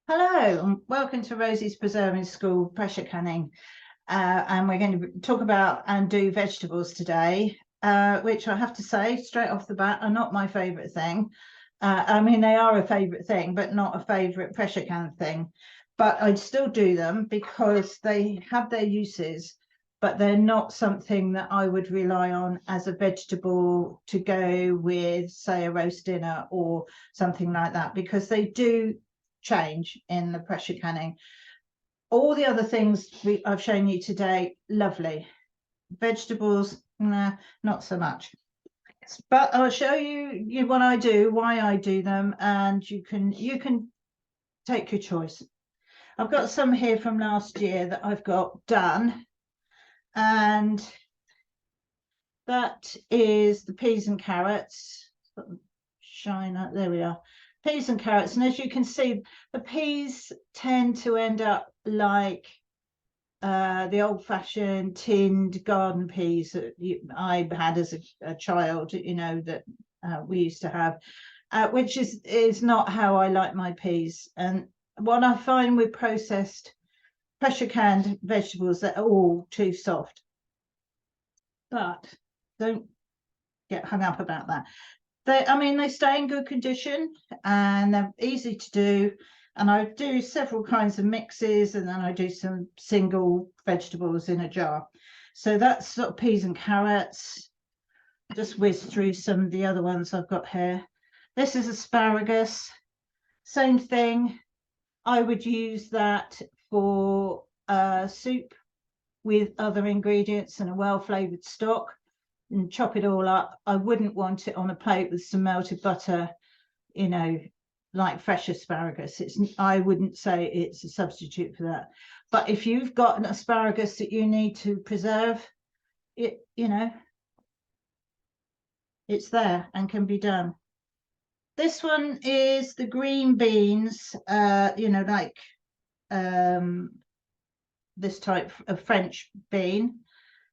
Hello and welcome to Rosie's Preserving School pressure canning, and we're going to talk about and do vegetables today, which I have to say straight off the bat are not my favourite thing. I mean, they are a favourite thing, but not a favourite pressure can thing. But I'd still do them because they have their uses, but they're not something that I would rely on as a vegetable to go with, say, a roast dinner or something like that, because they do change in the pressure canning. All the other things I've shown you today, lovely. Vegetables, nah, not so much. But I'll show you what I do, why I do them, and you can take your choice. I've got some here from last year that I've got done, and that is the peas and carrots. Shine up, there we are. Peas and carrots, and as you can see, the peas tend to end up like the old-fashioned tinned garden peas that I had as a child, that we used to have, which is not how I like my peas. And what I find with processed pressure canned vegetables, they're all too soft. But don't get hung up about that. They stay in good condition and they're easy to do. And I do several kinds of mixes, and then I do some single vegetables in a jar. So that's sort of peas and carrots. Just whiz through some of the other ones I've got here. This is asparagus. Same thing. I would use that for soup with other ingredients and a well-flavored stock, and chop it all up. I wouldn't want it on a plate with some melted butter, like fresh asparagus. I wouldn't say it's a substitute for that. But if you've got an asparagus that you need to preserve, it's there and can be done. This one is the green beans, this type of French bean.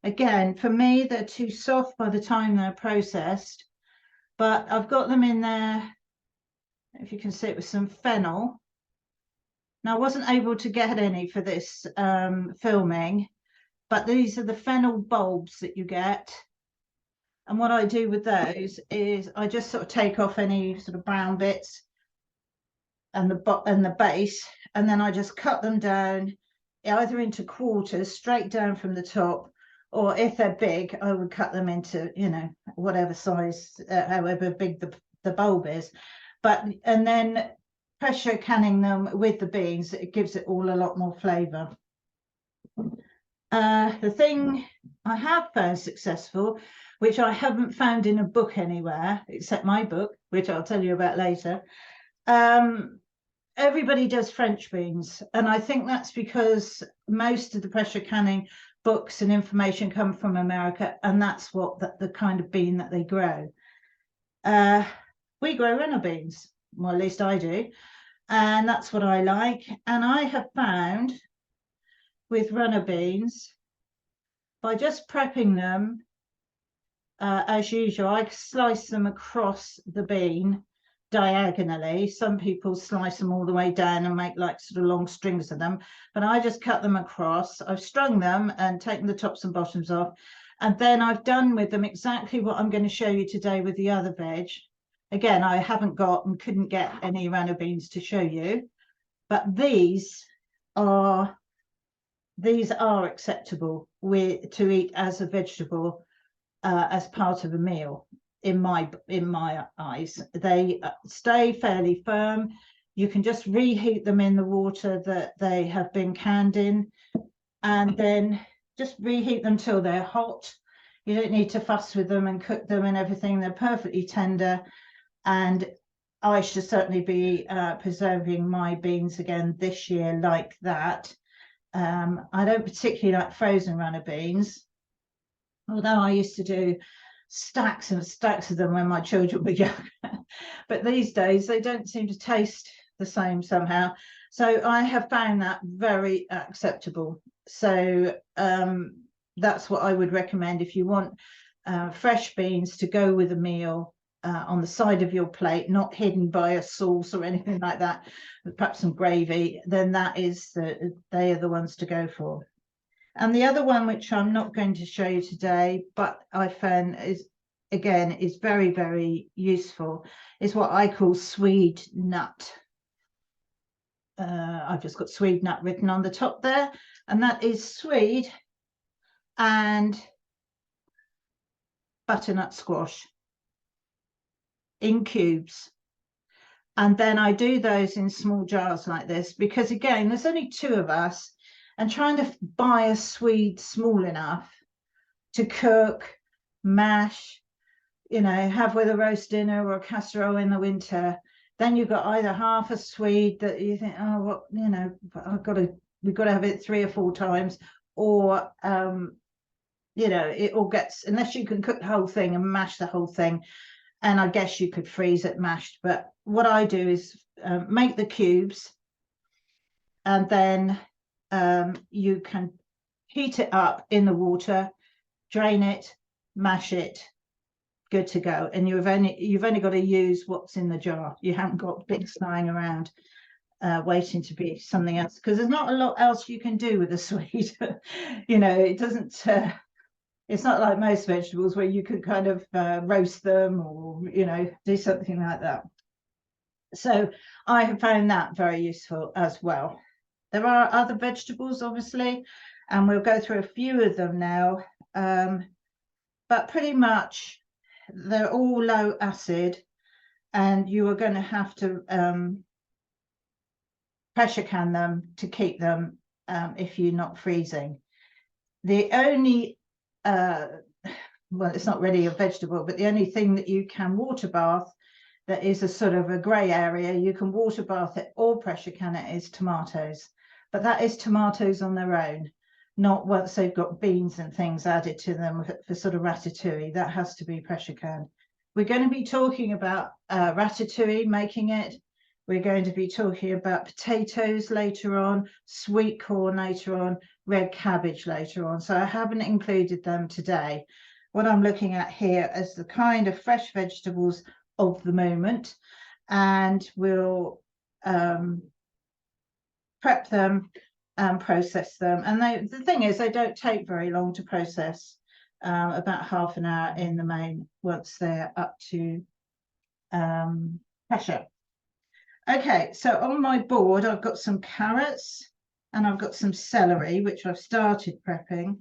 Again, for me, they're too soft by the time they're processed, but I've got them in there, if you can see it, with some fennel. Now, I wasn't able to get any for this filming, but these are the fennel bulbs that you get. And what I do with those is I just sort of take off any sort of brown bits and the base, and then I just cut them down either into quarters straight down from the top, or if they're big, I would cut them into, whatever size, however big the bulb is. And then pressure canning them with the beans, it gives it all a lot more flavour. The thing I have found successful, which I haven't found in a book anywhere, except my book, which I'll tell you about later, everybody does French beans. And I think that's because most of the pressure canning books and information come from America, and that's what the kind of bean that they grow. We grow runner beans, well, at least I do, and that's what I like. And I have found with runner beans, by just prepping them as usual, I slice them across the bean diagonally. Some people slice them all the way down and make like sort of long strings of them, but I just cut them across. I've strung them and taken the tops and bottoms off, and then I've done with them exactly what I'm going to show you today with the other veg. Again, I haven't got and couldn't get any runner beans to show you, but these are acceptable to eat as a vegetable, as part of a meal. In my eyes, they stay fairly firm. You can just reheat them in the water that they have been canned in, and then just reheat them till they're hot. You don't need to fuss with them and cook them and everything. They're perfectly tender, and I should certainly be preserving my beans again this year like that. I don't particularly like frozen runner beans, although I used to do stacks and stacks of them when my children were young. But these days they don't seem to taste the same somehow. So I have found that very acceptable. So that's what I would recommend if you want fresh beans to go with a meal. on the side of your plate, not hidden by a sauce or anything like that, perhaps some gravy, then they are the ones to go for. And the other one, which I'm not going to show you today, but I found is very, very useful, is what I call Swede nut. I've just got Swede nut written on the top there, and that is Swede and butternut squash in cubes. And then I do those in small jars like this, because again, there's only 2 of us, and trying to buy a Swede small enough to cook, mash, have with a roast dinner or a casserole in the winter, then you've got either half a Swede that you think, oh, what, we've got to have it 3 or 4 times, or it all gets, unless you can cook the whole thing and mash the whole thing, and I guess you could freeze it mashed. But what I do is make the cubes, and then you can heat it up in the water, drain it, mash it, good to go. And you've only got to use what's in the jar. You haven't got bits lying around waiting to be something else, because there's not a lot else you can do with a Swede. It doesn't it's not like most vegetables where you could kind of roast them or do something like that. So I have found that very useful as well. There are other vegetables, obviously, and we'll go through a few of them now, but pretty much they're all low acid, and you are going to have to pressure can them to keep them if you're not freezing. The only well, it's not really a vegetable, but the only thing that you can water bath that is a sort of a grey area, you can water bath it or pressure can it, is tomatoes. But that is tomatoes on their own, not once they've got beans and things added to them for sort of ratatouille. That has to be pressure canned. We're going to be talking about ratatouille, making it. We're going to be talking about potatoes later on, sweet corn later on, red cabbage later on. So I haven't included them today. What I'm looking at here is the kind of fresh vegetables of the moment, and we'll prep them and process them. And the thing is, they don't take very long to process, about half an hour in the main, once they're up to pressure. Okay, so on my board, I've got some carrots and I've got some celery, which I've started prepping.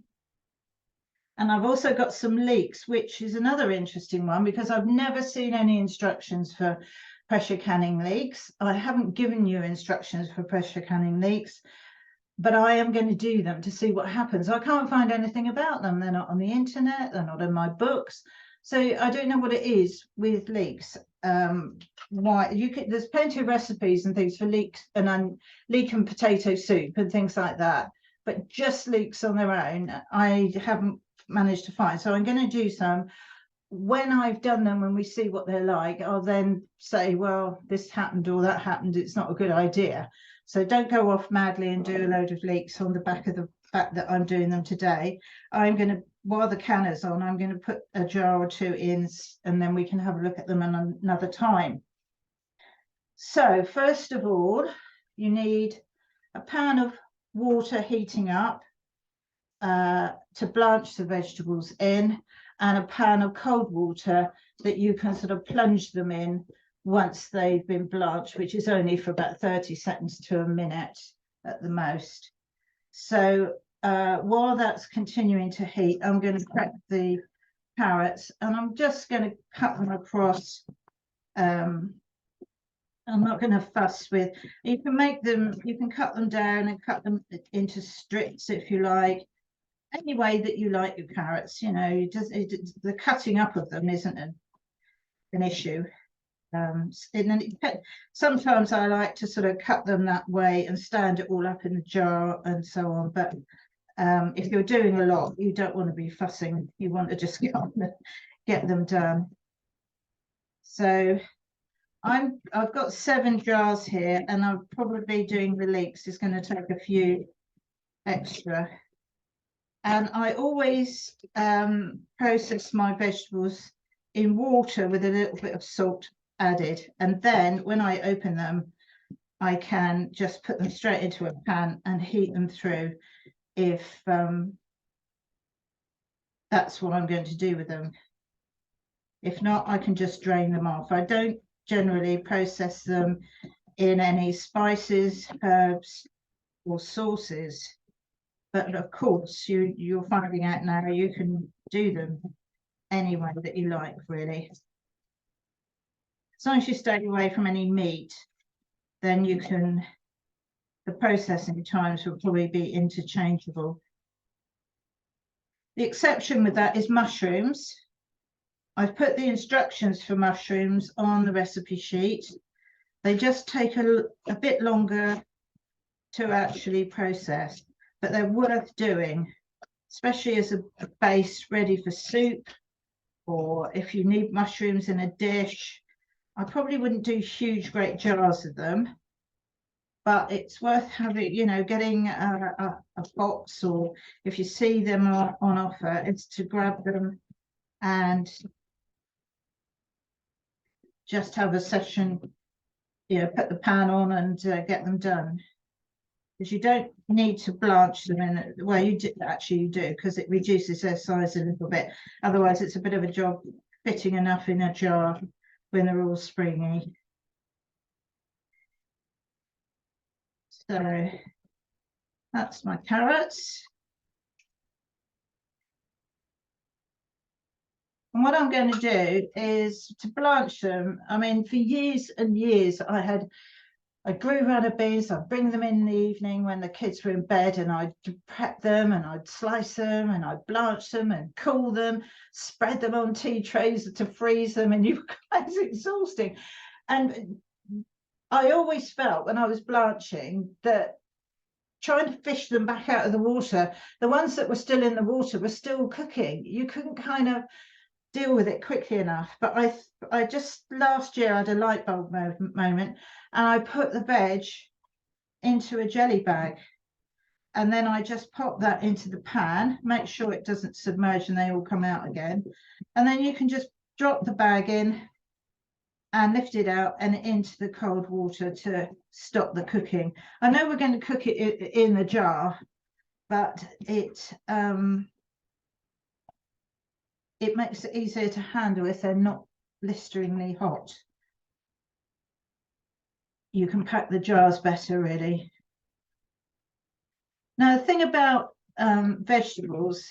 And I've also got some leeks, which is another interesting one, because I've never seen any instructions for pressure canning leeks. I haven't given you instructions for pressure canning leeks, but I am going to do them to see what happens. I can't find anything about them. They're not on the internet. They're not in my books. So I don't know what it is with leeks. Why there's plenty of recipes and things for leeks and leek and potato soup and things like that, but just leeks on their own, I haven't managed to find. So I'm going to do some. When I've done them, when we see what they're like, I'll then say, well, this happened or that happened. It's not a good idea. So don't go off madly and do a load of leeks on the back of the fact that I'm doing them today. I'm going to, while the canner's on, I'm going to put a jar or 2 in, and then we can have a look at them another time. So first of all, you need a pan of water heating up to blanch the vegetables in, and a pan of cold water that you can sort of plunge them in once they've been blanched, which is only for about 30 seconds to a minute at the most. So while that's continuing to heat, I'm going to prep the carrots, and I'm just going to cut them across. I'm not going to fuss with, you can cut them down and cut them into strips if you like, any way that you like your carrots. The cutting up of them isn't an issue. And then sometimes I like to sort of cut them that way and stand it all up in the jar and so on, but if you're doing a lot, you don't want to be fussing. You want to just get them done. So I've got 7 jars here, and I'm probably doing the leeks. It's going to take a few extra. And I always process my vegetables in water with a little bit of salt added, and then when I open them, I can just put them straight into a pan and heat them through if that's what I'm going to do with them. If not, I can just drain them off. I don't generally process them in any spices, herbs, or sauces. But of course, you're finding out now you can do them any way that you like, really. As long as you stay away from any meat, then you can, the processing times will probably be interchangeable. The exception with that is mushrooms. I've put the instructions for mushrooms on the recipe sheet. They just take a bit longer to actually process, but they're worth doing, especially as a base ready for soup, or if you need mushrooms in a dish. I probably wouldn't do huge, great jars of them, but it's worth having, you know, getting a box, or if you see them on offer, it's to grab them and just have a session, you know, put the pan on and get them done. Because you don't need to blanch them in, well, you do, actually you do, because it reduces their size a little bit. Otherwise, it's a bit of a job fitting enough in a jar when they're all springy. So that's my carrots. And what I'm going to do is to blanch them. I mean, for years and years, I grew runner beans. I'd bring them in the evening when the kids were in bed, and I'd prep them and I'd slice them and I'd blanch them and cool them, spread them on tea trays to freeze them, and you guys, exhausting. And I always felt when I was blanching that trying to fish them back out of the water, the ones that were still in the water were still cooking. You couldn't kind of deal with it quickly enough. But I just last year I had a light bulb moment, and I put the veg into a jelly bag, and then I just pop that into the pan, make sure it doesn't submerge and they all come out again, and then you can just drop the bag in and lift it out and into the cold water to stop the cooking. I know we're going to cook it in the jar, but it makes it easier to handle if they're not blisteringly hot. You can pack the jars better, really. Now, the thing about vegetables,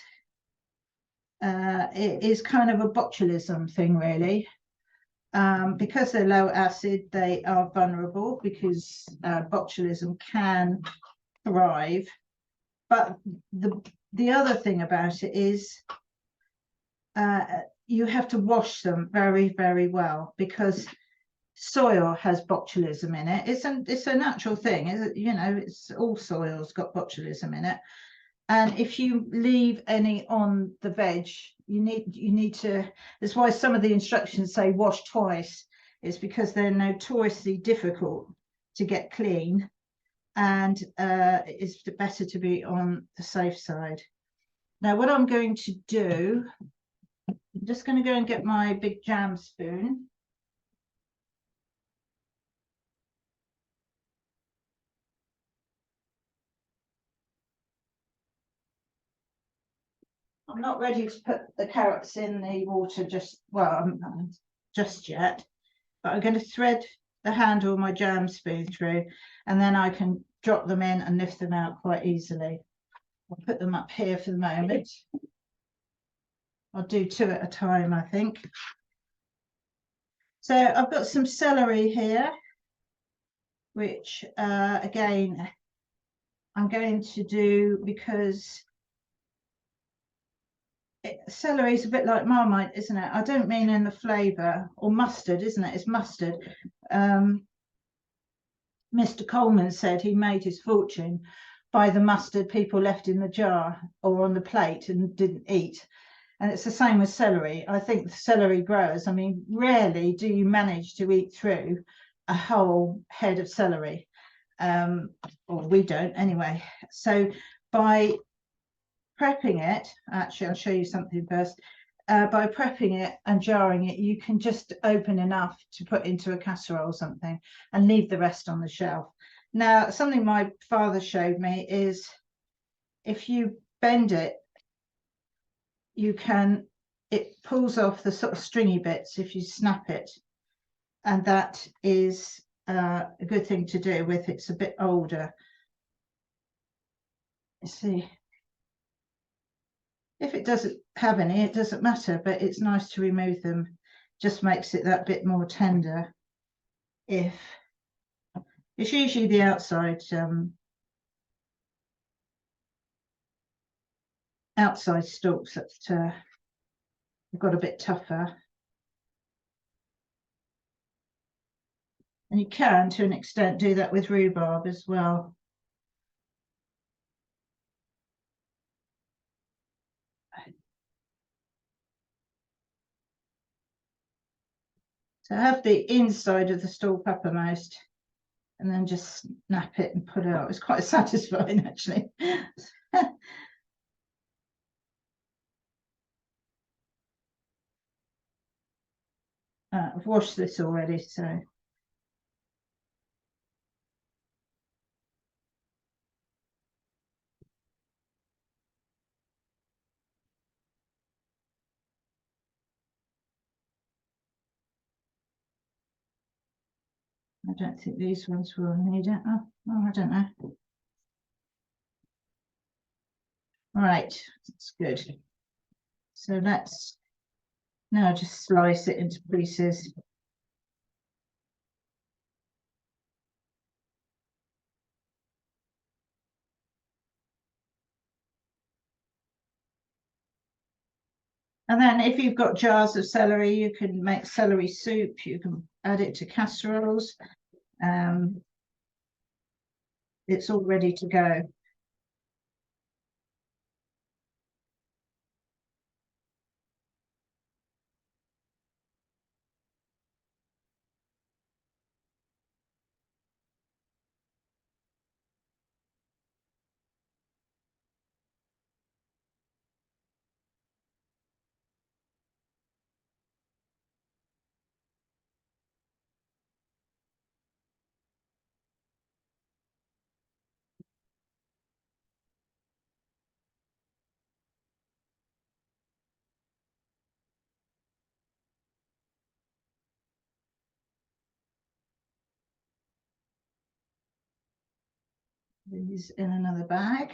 it is kind of a botulism thing, really. Because they're low acid, they are vulnerable, because botulism can thrive. But the other thing about it is you have to wash them very, very well, because soil has botulism in it. It's a natural thing, you know. It's all soil's got botulism in it, and if you leave any on the veg, you need to. That's why some of the instructions say wash twice. It's because they're notoriously difficult to get clean, and it's better to be on the safe side. Now, what I'm going to do, I'm just going to go and get my big jam spoon. I'm not ready to put the carrots in the water just yet, but I'm going to thread the handle of my jam spoon through, and then I can drop them in and lift them out quite easily. I'll put them up here for the moment. I'll do two at a time, I think. So I've got some celery here, which again, I'm going to do because celery is a bit like Marmite, isn't it? I don't mean in the flavour, or mustard, isn't it? It's mustard. Mr. Coleman said he made his fortune by the mustard people left in the jar or on the plate and didn't eat. And it's the same with celery. I think the celery growers, I mean, rarely do you manage to eat through a whole head of celery. Or we don't anyway. So by prepping it, actually, I'll show you something first. by prepping it and jarring it, you can just open enough to put into a casserole or something and leave the rest on the shelf. Now, something my father showed me is if you bend it, it pulls off the sort of stringy bits if you snap it. And that is a good thing to do with it's a bit older. You see, if it doesn't have any, it doesn't matter, but it's nice to remove them. Just makes it that bit more tender. If it's usually the outside stalks that have got a bit tougher. And you can, to an extent, do that with rhubarb as well. So have the inside of the stalk uppermost and then just snap it and pull it out. It's quite satisfying, actually. I've washed this already, so. I don't think these ones will need it. Oh, I don't know. Right, that's good. So let's now just slice it into pieces. And then if you've got jars of celery, you can make celery soup. You can add it to casseroles. It's all ready to go. These in another bag.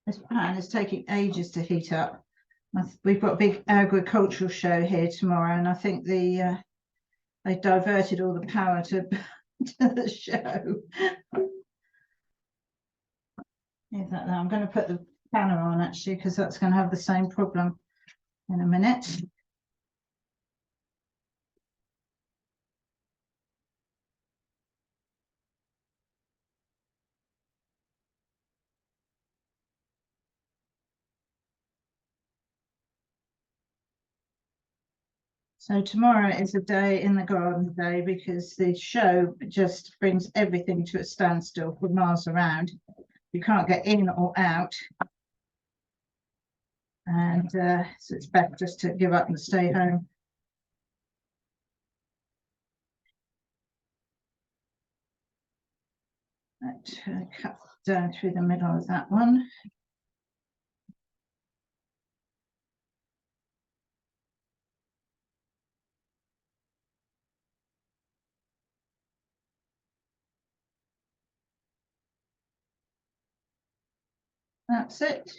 This pan is taking ages to heat up. We've got a big agricultural show here tomorrow, and I think they diverted all the power to, to the show. Leave that there. I'm going to put the panner on actually, because that's going to have the same problem in a minute. So tomorrow is a day in the garden day because the show just brings everything to a standstill for miles around. You can't get in or out. And so it's better just to give up and stay home. Cut down through the middle of that one. That's it.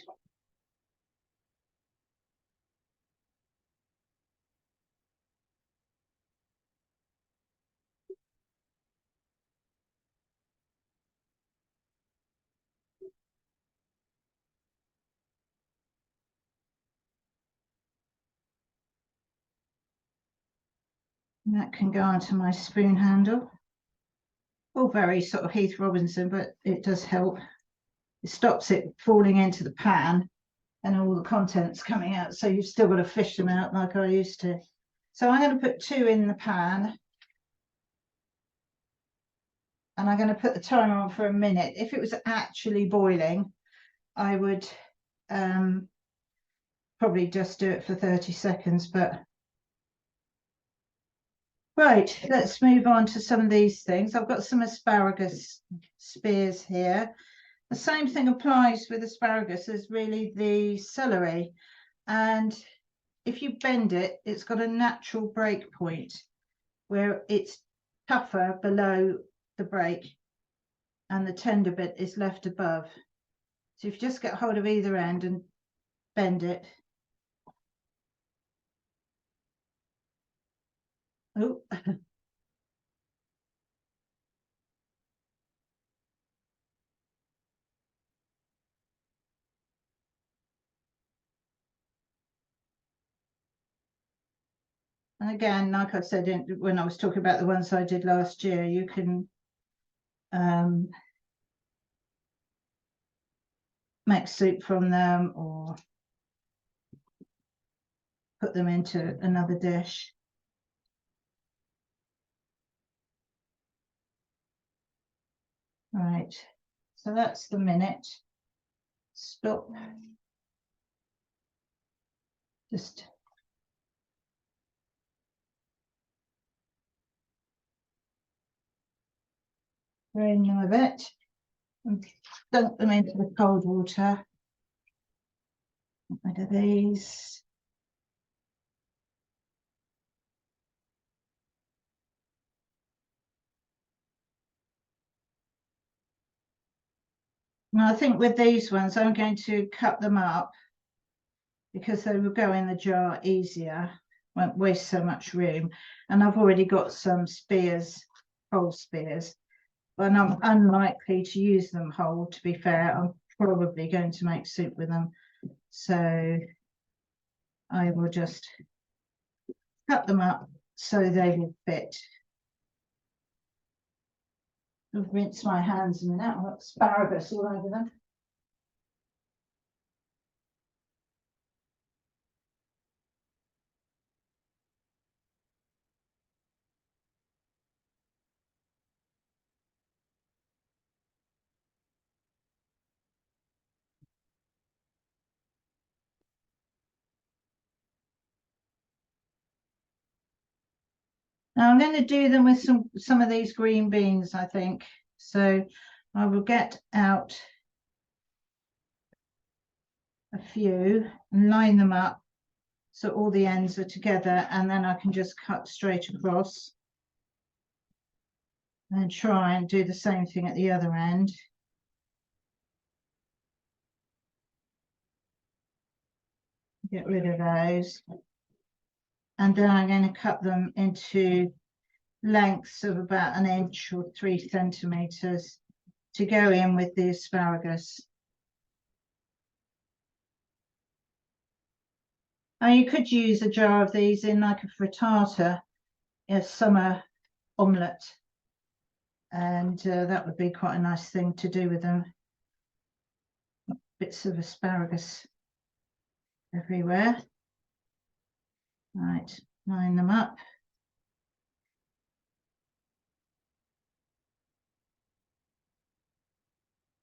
And that can go onto my spoon handle. All very sort of Heath Robinson, but it does help. It stops it falling into the pan and all the contents coming out. So you've still got to fish them out like I used to. So I'm going to put 2 in the pan. and I'm going to put the timer on for a minute. If it was actually boiling, I would probably just do it for 30 seconds, but right, let's move on to some of these things. I've got some asparagus spears here. The same thing applies with asparagus as really the celery. And if you bend it, it's got a natural break point where it's tougher below the break and the tender bit is left above. So if you just get hold of either end and bend it. Oh, and again, like I said, when I was talking about the ones I did last year, you can make soup from them or put them into another dish. Right, so that's the minute. Stop. Just drain them a bit and dunk them into the cold water. Get rid of these. Now I think with these ones, I'm going to cut them up because they will go in the jar easier, won't waste so much room. And I've already got some spears, whole spears, but I'm unlikely to use them whole, to be fair. I'm probably going to make soup with them. So I will just cut them up so they will fit. I'll rinse my hands in a minute. I've got asparagus all over them. Now I'm going to do them with some of these green beans, I think. So I will get out a few and line them up so all the ends are together, and then I can just cut straight across and try and do the same thing at the other end. Get rid of those. And then I'm going to cut them into lengths of about 1 inch or 3 centimeters to go in with the asparagus. Now you could use a jar of these in like a frittata, a summer omelette, and that would be quite a nice thing to do with them. Bits of asparagus everywhere. Right, line them up.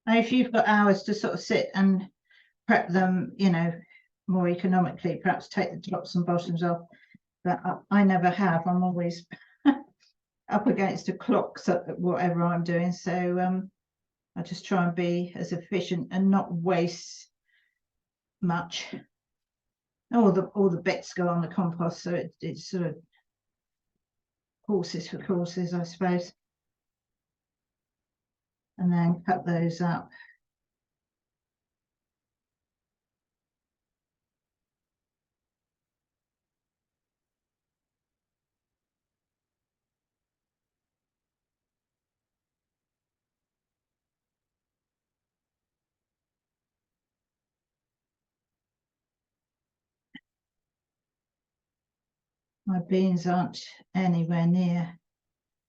Now, if you've got hours to sort of sit and prep them, you know, more economically, perhaps take the tops and bottoms off. But I never have. I'm always up against a clock, so whatever I'm doing. So I just try and be as efficient and not waste much. All the bits go on the compost, so it's sort of courses for courses, I suppose. And then cut those up. My beans aren't anywhere near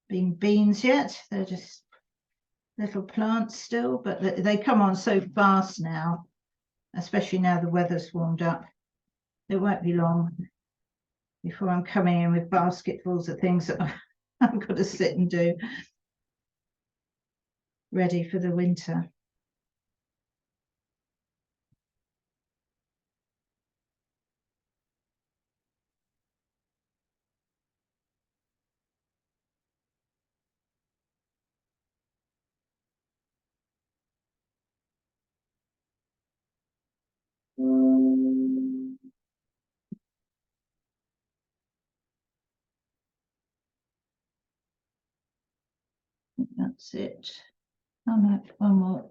being beans yet. They're just little plants still, but they come on so fast now, especially now the weather's warmed up. It won't be long before I'm coming in with basketfuls of things that I've got to sit and do. ready for the winter. That's it. Oh no, one more.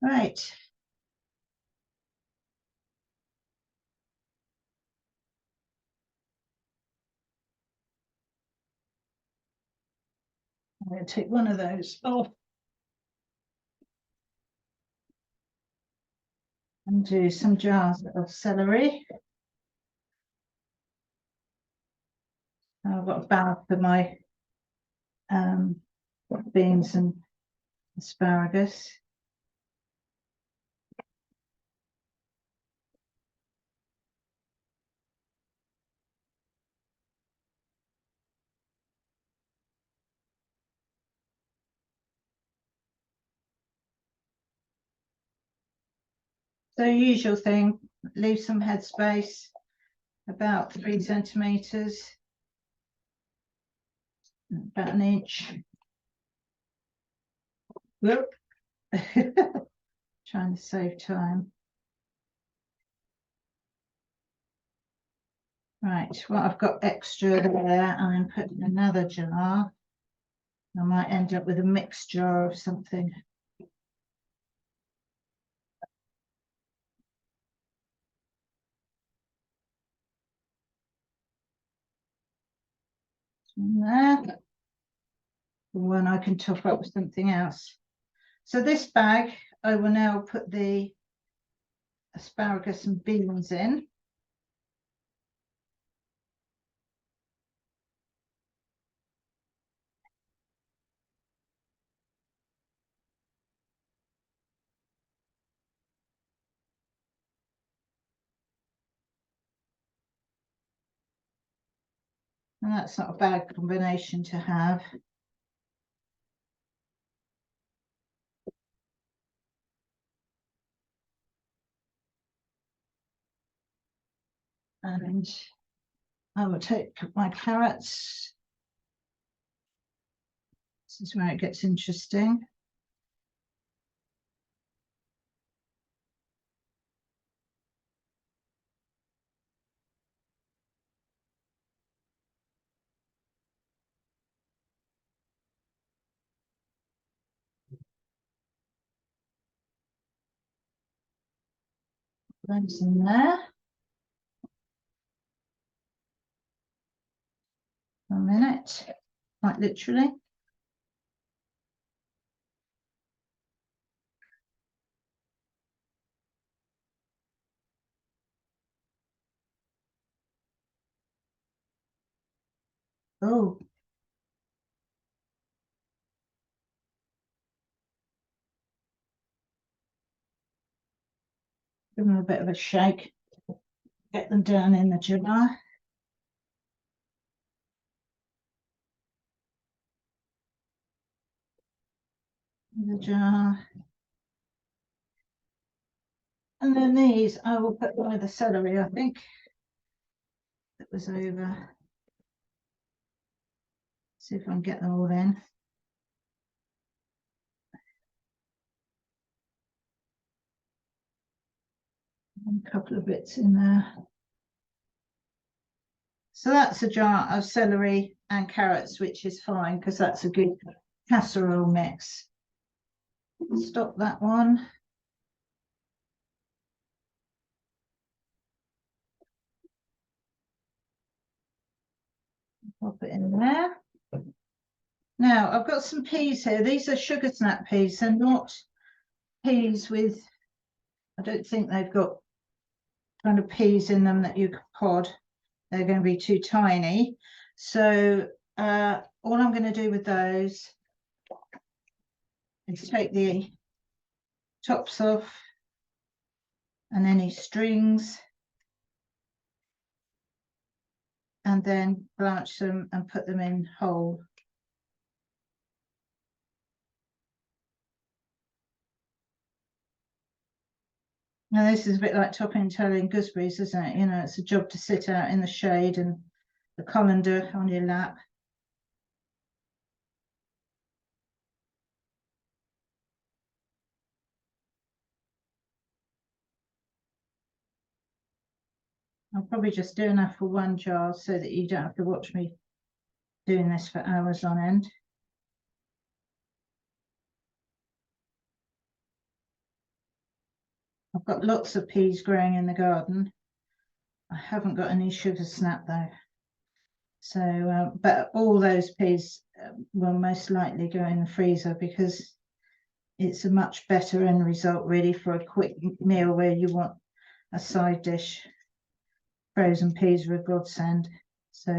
Right. I'm going to take one of those off and do some jars of celery. I've got a bag for my beans and asparagus. So usual thing, leave some headspace, about 3 centimeters, about an inch. Whoop. Trying to save time. Right, well, I've got extra there. I'm putting another jar. I might end up with a mixed jar of something. In there. When I can top up with something else. So this bag, I will now put the asparagus and beans in. And that's not a bad combination to have. And I will take my carrots. This is where it gets interesting. Those in there. A minute, quite literally. Oh, give them a bit of a shake. Get them down in the jar. The jar. And then these, I will put by the celery, I think. That was over. See if I can get them all in. A couple of bits in there. So that's a jar of celery and carrots, which is fine because that's a good casserole mix. Stop that one. Pop it in there. Now I've got some peas here. These are sugar snap peas. They're not peas with, I don't think they've got kind of peas in them that you can pod. They're going to be too tiny. So all I'm going to do with those is take the tops off and any strings, and then blanch them and put them in whole. Now this is a bit like topping and tailing gooseberries, isn't it? You know, it's a job to sit out in the shade and the colander on your lap. I'll probably just do enough for one jar so that you don't have to watch me doing this for hours on end. I've got lots of peas growing in the garden. I haven't got any sugar snap though. So, but all those peas will most likely go in the freezer because it's a much better end result really for a quick meal where you want a side dish. Frozen peas are a godsend. So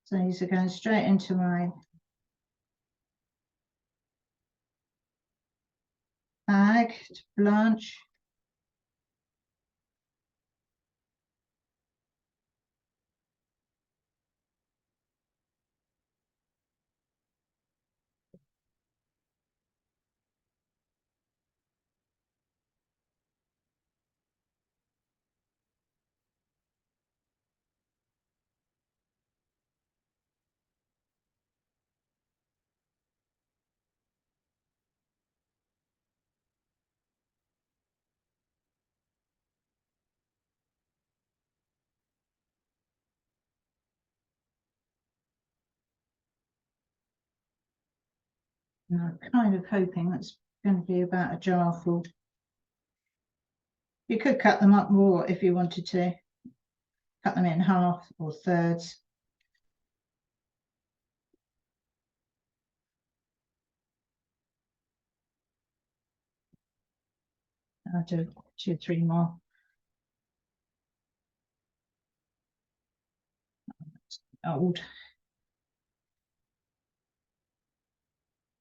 so these are going straight into my bag to blanch. And I'm kind of hoping that's going to be about a jar full. You could cut them up more if you wanted to. Cut them in half or thirds. I'll do 2 or 3 more. Old.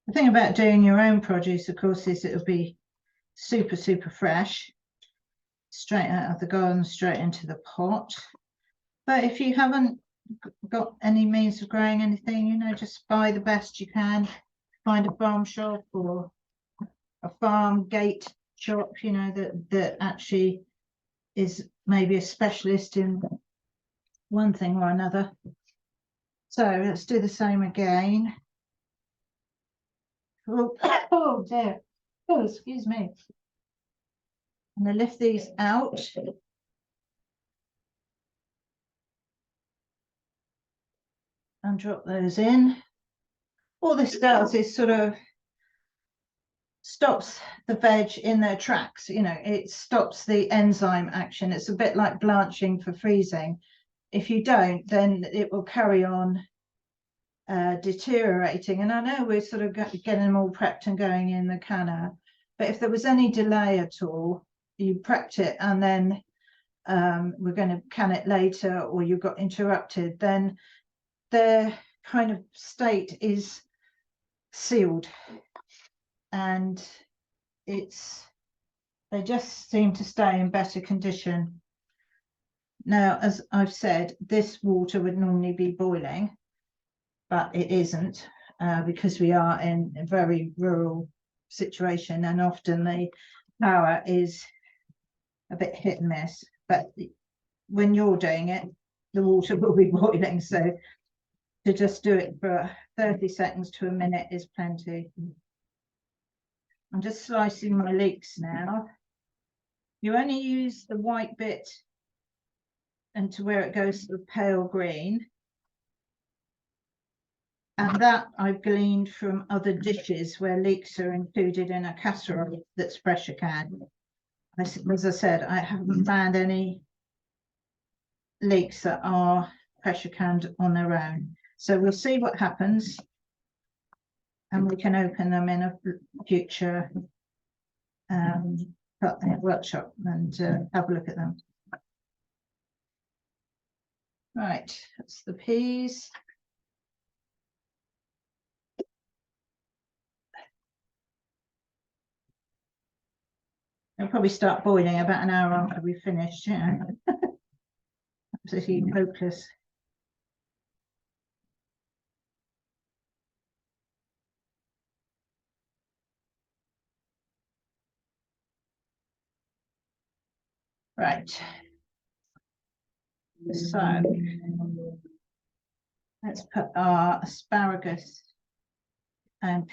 The thing about doing your own produce, of course, is it'll be super, super fresh. Straight out of the garden, straight into the pot. But if you haven't got any means of growing anything, you know, just buy the best you can. Find a farm shop or a farm gate shop, you know, that actually is maybe a specialist in one thing or another. So let's do the same again. Oh, oh dear. Oh, excuse me. I'm going to lift these out. And drop those in. All this does is sort of stops the veg in their tracks. You know, it stops the enzyme action. It's a bit like blanching for freezing. If you don't, then it will carry on deteriorating. And I know we're sort of getting them all prepped and going in the canner, but if there was any delay at all, you prepped it and then we're going to can it later, or you got interrupted, then their kind of state is sealed, and they just seem to stay in better condition. Now, as I've said, this water would normally be boiling, but it isn't because we are in a very rural situation, and often the power is a bit hit and miss. But when you're doing it, the water will be boiling, so to just do it for 30 seconds to a minute is plenty. I'm just slicing my leeks now. You only use the white bit and to where it goes to the pale green. And that I've gleaned from other dishes where leeks are included in a casserole that's pressure canned. As I said, I haven't found any leeks that are pressure canned on their own. So we'll see what happens, and we can open them in a future workshop and have a look at them. Right, that's the peas. They'll probably start boiling about an hour after we've finished, you know. Absolutely hopeless. Right. So let's put our asparagus and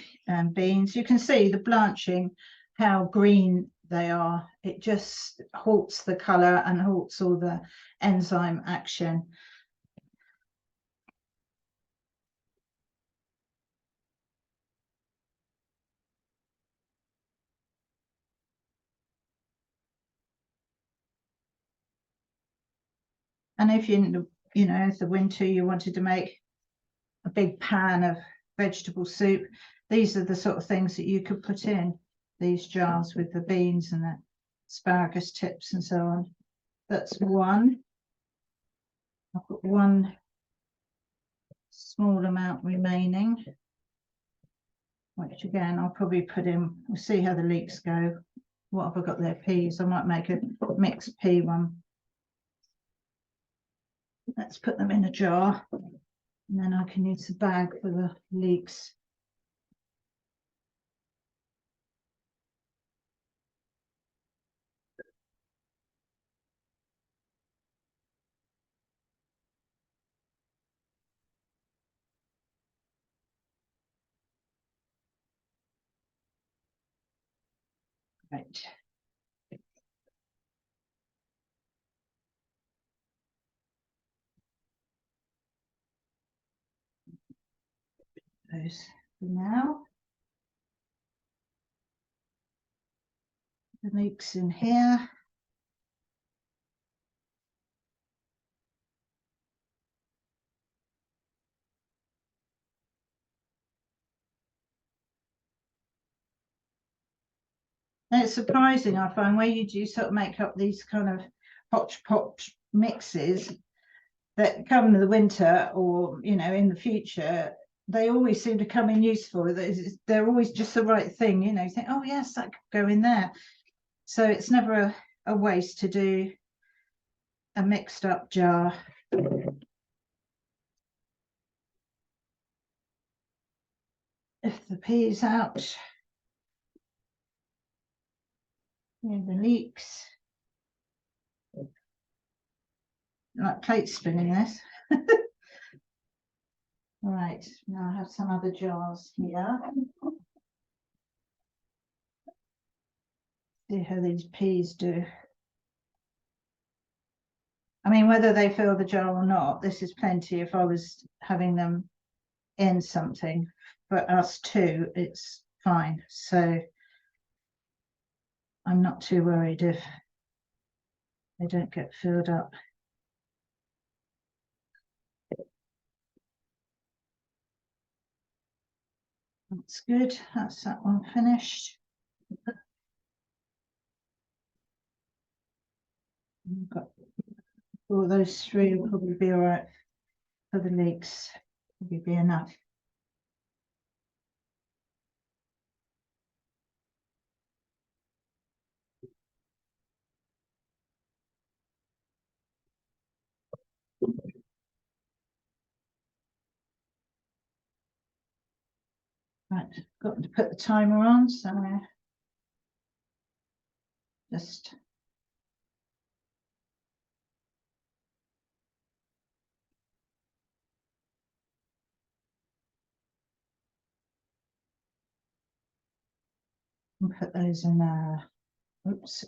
beans. You can see the blanching, how green they are. It just halts the colour and halts all the enzyme action. And if you know, if the winter you wanted to make a big pan of vegetable soup, these are the sort of things that you could put in these jars with the beans and the asparagus tips and so on. That's one. I've got one small amount remaining, which again I'll probably put in. We'll see how the leeks go. What have I got there? Peas. I might make a mixed pea one. Let's put them in a jar, and then I can use the bag for the leeks. Right. Those for now. The leeks in here. And it's surprising, I find, where you do sort of make up these kind of hodgepodge mixes that come in the winter or, you know, in the future, they always seem to come in useful. They're always just the right thing, you know. You think, oh yes, that could go in there. So it's never a waste to do a mixed up jar. If the peas out, the leeks. Like plate spinning this. Right, now I have some other jars here. See how these peas do. I mean, whether they fill the jar or not, this is plenty. If I was having them in something, for us two, it's fine. So I'm not too worried if they don't get filled up. That's good. That's that one finished. We've got all those three will probably be all right for the leeks. Probably be enough. Right, got to put the timer on, so just put those in there. Oops.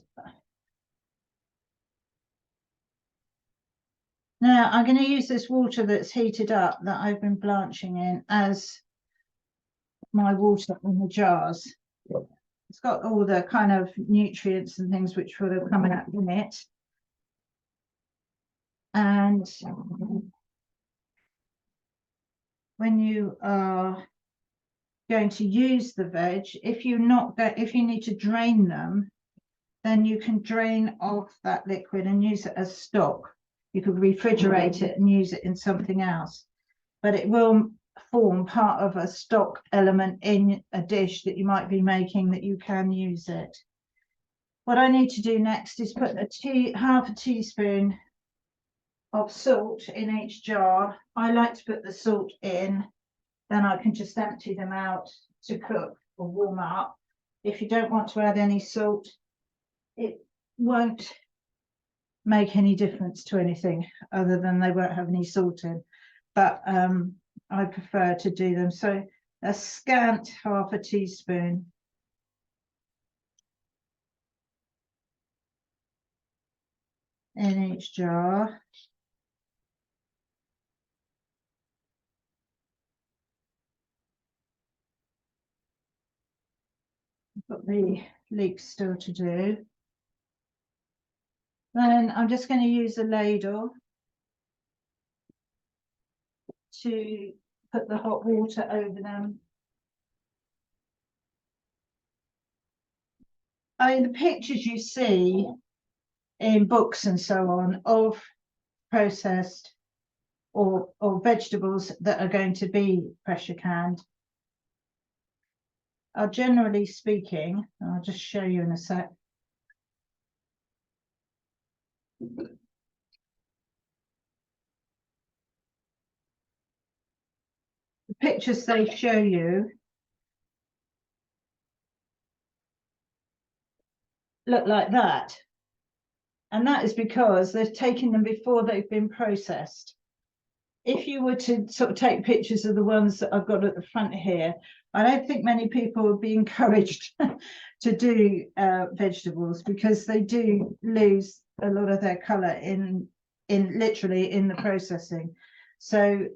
Now I'm going to use this water that's heated up that I've been blanching in as my water in the jars. It's got all the kind of nutrients and things which would have come out in it. And when you are going to use the veg, if you need to drain them, then you can drain off that liquid and use it as stock. You could refrigerate it and use it in something else, but it will form part of a stock element in a dish that you might be making that you can use it. What I need to do next is put half a teaspoon of salt in each jar. I like to put the salt in, then I can just empty them out to cook or warm up. If you don't want to add any salt, it won't make any difference to anything other than they won't have any salt in. But I prefer to do them. So a scant half a teaspoon. In each jar. I've got the leeks still to do. Then I'm just going to use a ladle to put the hot water over them. The pictures you see in books and so on of processed or vegetables that are going to be pressure canned are, generally speaking, I'll just show you in a sec. The pictures they show you look like that. And that is because they've taken them before they've been processed. If you were to sort of take pictures of the ones that I've got at the front here, I don't think many people would be encouraged to do vegetables, because they do lose a lot of their colour in literally in the processing. So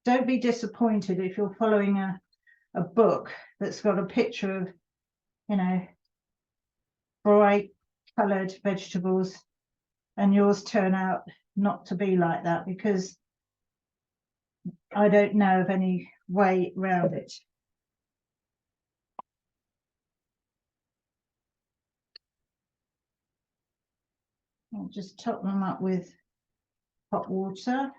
don't be disappointed if you're following a book that's got a picture of, you know, bright coloured vegetables and yours turn out not to be like that, because I don't know of any way around it. I'll just top them up with hot water.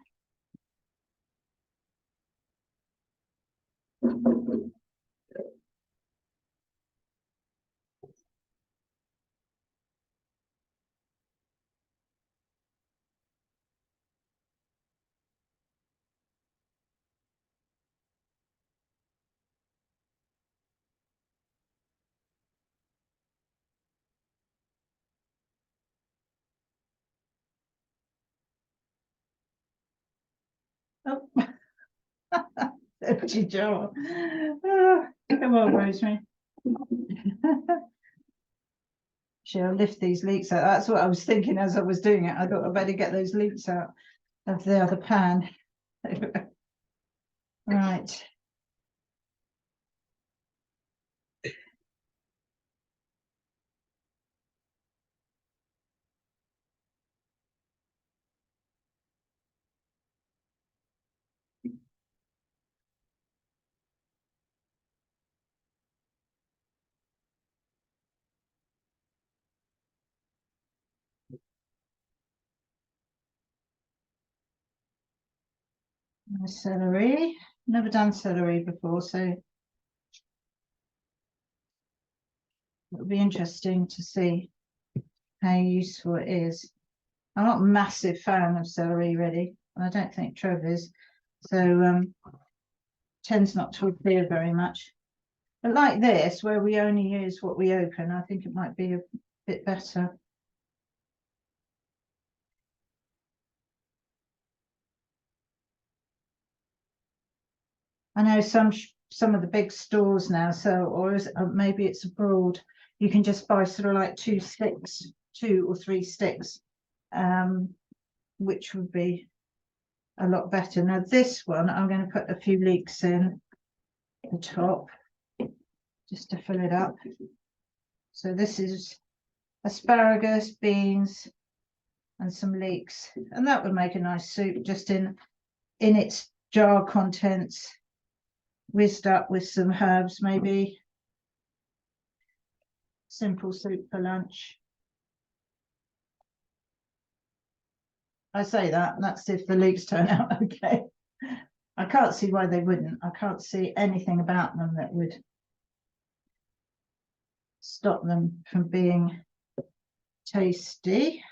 Oh, empty jar. Oh, come on, Rosemary. I'll lift these leeks out. That's what I was thinking as I was doing it. I thought I'd better get those leeks out of the other pan. Right. My celery. Never done celery before, so it'll be interesting to see how useful it is. I'm not a massive fan of celery, really. I don't think Trev is, so tends not to appear very much. But like this, where we only use what we open, I think it might be a bit better. I know some of the big stores now, so, or maybe it's abroad, you can just buy sort of like 2 or 3 sticks, which would be a lot better. Now this one, I'm going to put a few leeks in the top just to fill it up. So this is asparagus, beans, and some leeks, and that would make a nice soup just in its jar contents, whizzed up with some herbs, maybe. Simple soup for lunch. I say that, and that's if the leeks turn out okay. I can't see why they wouldn't. I can't see anything about them that would stop them from being tasty.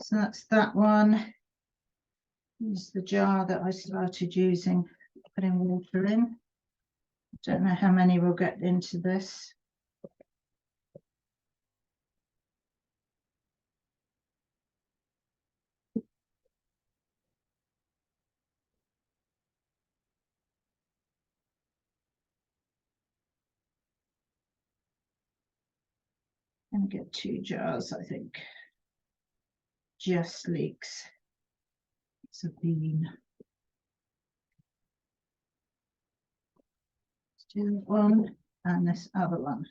So that's that one. This is the jar that I started using, putting water in. Don't know how many we'll get into this. And get 2 jars, I think. Just leeks. It's a bean. Let's do one and this other one.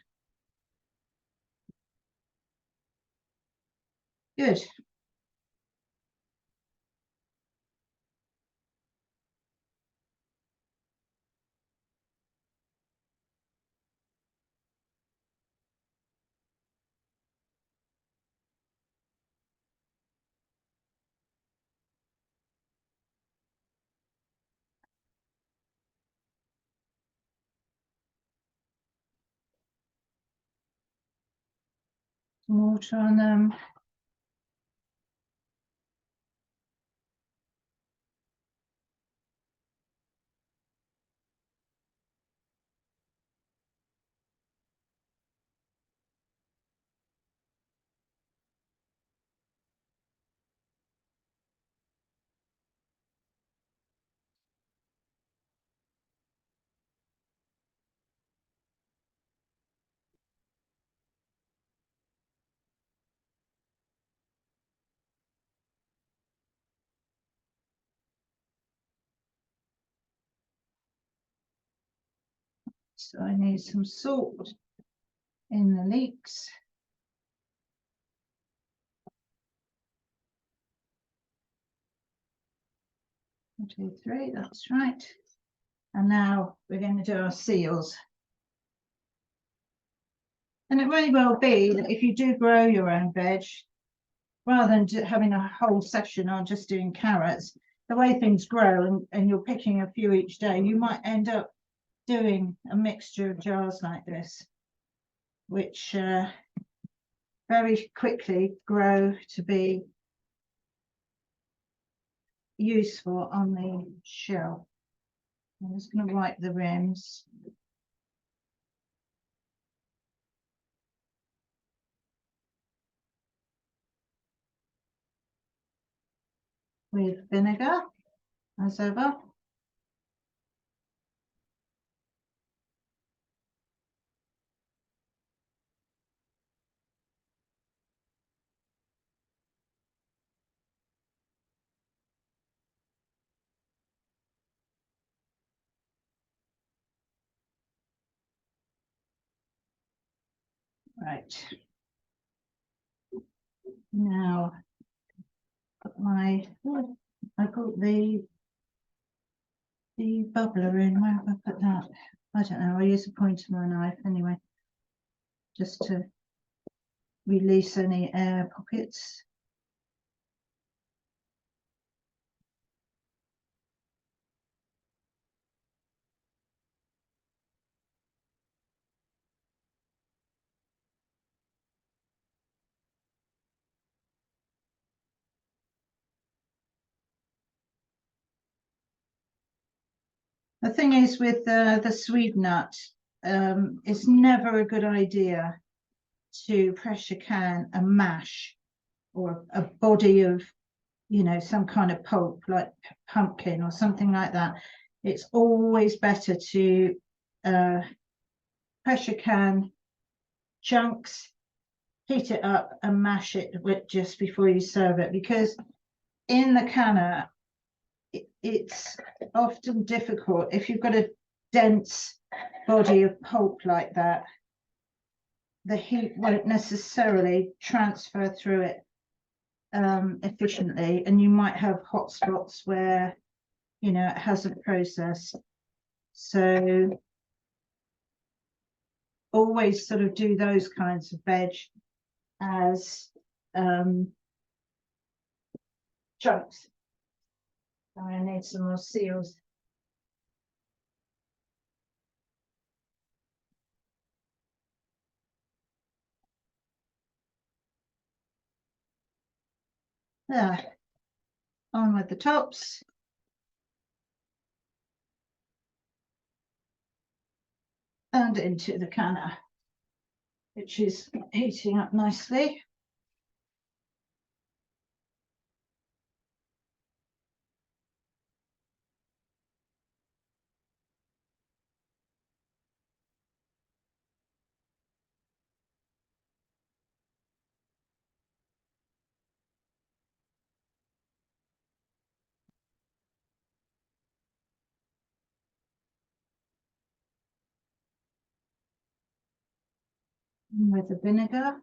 Good. Water on them. So I need some salt in the leeks. 1, 2, 3, that's right. And now we're going to do our seals. And it may well be that if you do grow your own veg, rather than having a whole session on just doing carrots, the way things grow and you're picking a few each day, you might end up doing a mixture of jars like this, which very quickly grow to be useful on the shelf. I'm just going to wipe the rims. With vinegar, as ever. Right. Now, put my, I put the bubbler in. Where have I put that? I don't know. I use a point of my knife anyway, just to release any air pockets. The thing is with the swede nut, it's never a good idea to pressure can a mash or a body of, you know, some kind of pulp like pumpkin or something like that. It's always better to pressure can chunks, heat it up and mash it with just before you serve it, because in the canner, it's often difficult if you've got a dense body of pulp like that. The heat won't necessarily transfer through it efficiently, and you might have hot spots where, you know, it hasn't processed. So always sort of do those kinds of veg as chunks. I need some more seals. There, on with the tops. And into the canner, which is heating up nicely. With the vinegar.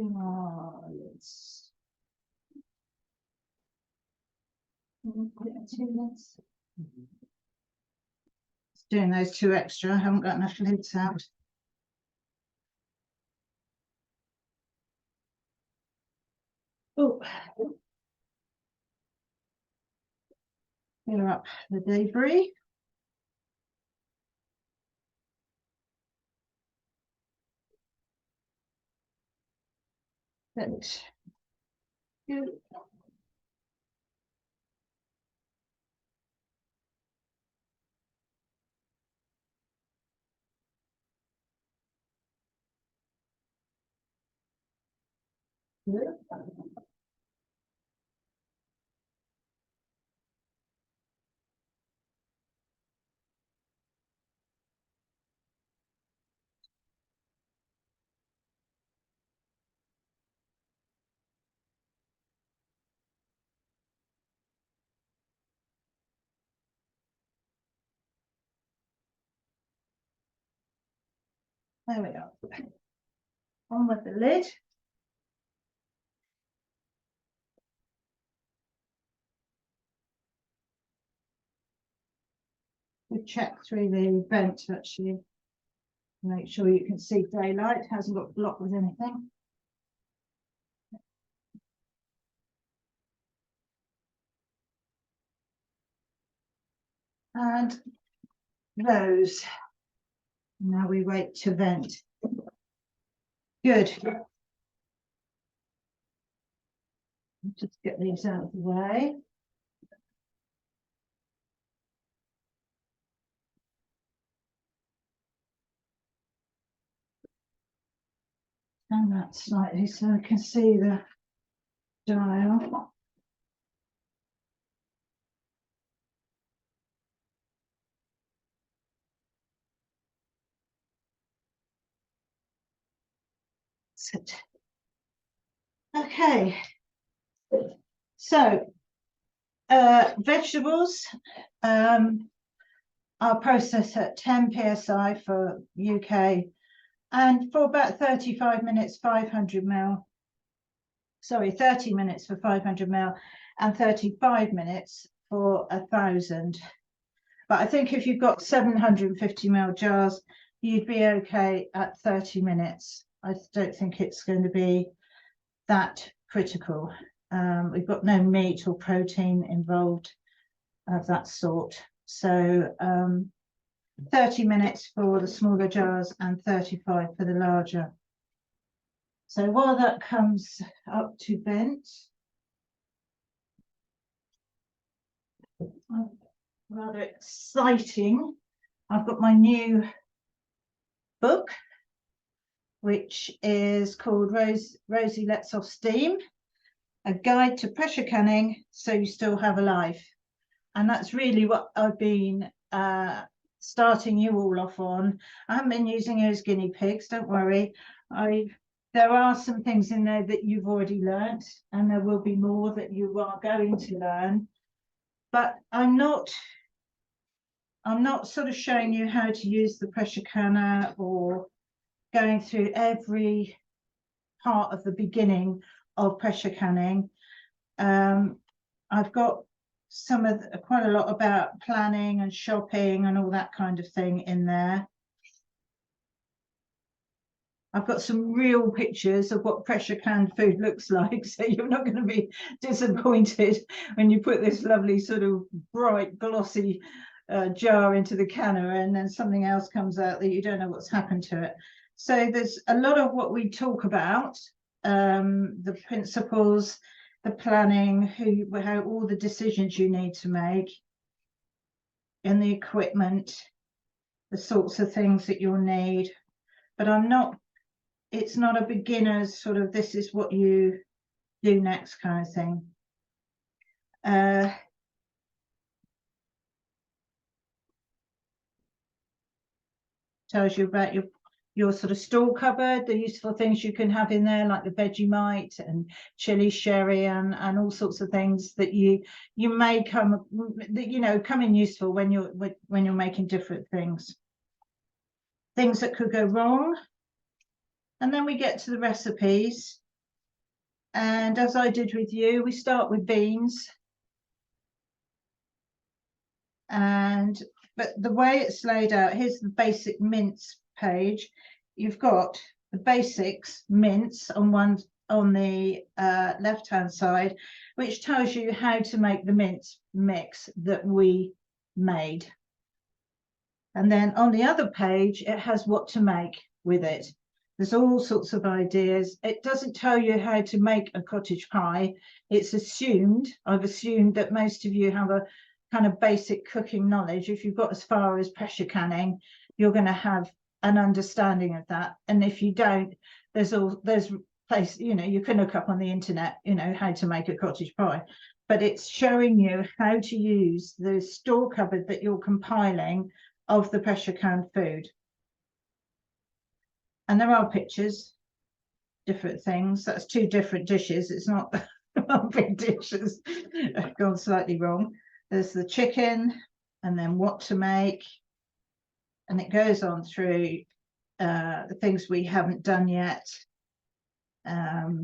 Let's doing those two extra. I haven't got enough lids out. Oh, clear up the debris. Good. There we go. On with the lid. We check through the vent to actually make sure you can see daylight. Hasn't got blocked with anything. And those. Now we wait to vent. Good. Just get these out of the way. And that slightly so I can see the dial. Sit. Okay. So vegetables are processed at 10 psi for UK, and for about 35 minutes, 500 ml. Sorry, 30 minutes for 500 ml and 35 minutes for 1,000. But I think if you've got 750 ml jars, you'd be okay at 30 minutes. I don't think it's going to be that critical. We've got no meat or protein involved of that sort. So 30 minutes for the smaller jars and 35 for the larger. So while that comes up to vent, rather exciting, I've got my new book, which is called Rosie Lets Off Steam, a guide to pressure canning so you still have a life. And that's really what I've been starting you all off on. I haven't been using you as guinea pigs, don't worry. There are some things in there that you've already learnt, and there will be more that you are going to learn. But I'm not sort of showing you how to use the pressure canner or going through every part of the beginning of pressure canning. I've got quite a lot about planning and shopping and all that kind of thing in there. I've got some real pictures of what pressure canned food looks like, so you're not going to be disappointed when you put this lovely sort of bright glossy jar into the canner and then something else comes out that you don't know what's happened to it. So there's a lot of what we talk about, the principles, the planning, how all the decisions you need to make, and the equipment, the sorts of things that you'll need. But it's not a beginner's sort of this is what you do next kind of thing. Tells you about your sort of store cupboard, the useful things you can have in there, like the Vegemite and chili sherry and all sorts of things that you may come in useful when you're making different things that could go wrong. And then we get to the recipes, and as I did with you, we start with beans, but the way it's laid out, here's the basic mince page. You've got the basics mince on the left hand side, which tells you how to make the mince mix that we made. And then on the other page, it has what to make with it. There's all sorts of ideas. It doesn't tell you how to make a cottage pie. It's I've assumed that most of you have a kind of basic cooking knowledge. If you've got as far as pressure canning, you're going to have an understanding of that. And if you don't, there's place, you can look up on the internet, how to make a cottage pie. But it's showing you how to use the store cupboard that you're compiling of the pressure canned food. And there are pictures, different things. That's 2 different dishes. It's not big dishes. I've gone slightly wrong. There's the chicken, and then what to make. And it goes on through the things we haven't done yet. But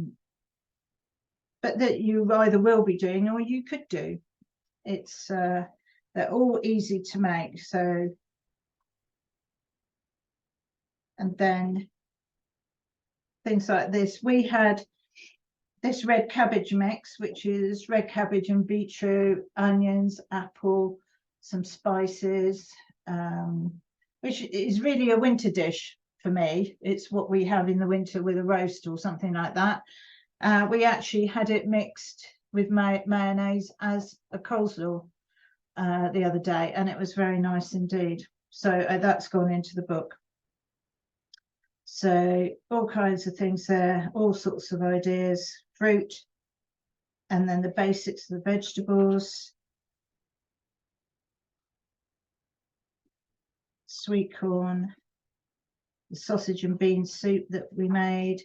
that you either will be doing or you could do. It's they're all easy to make. So, and then things like this. We had this red cabbage mix, which is red cabbage and beetroot, onions, apple, some spices, which is really a winter dish for me. It's what we have in the winter with a roast or something like that. We actually had it mixed with mayonnaise as a coleslaw the other day, and it was very nice indeed. So that's gone into the book. So all kinds of things there, all sorts of ideas, fruit, and then the basics of the vegetables, sweet corn, the sausage and bean soup that we made.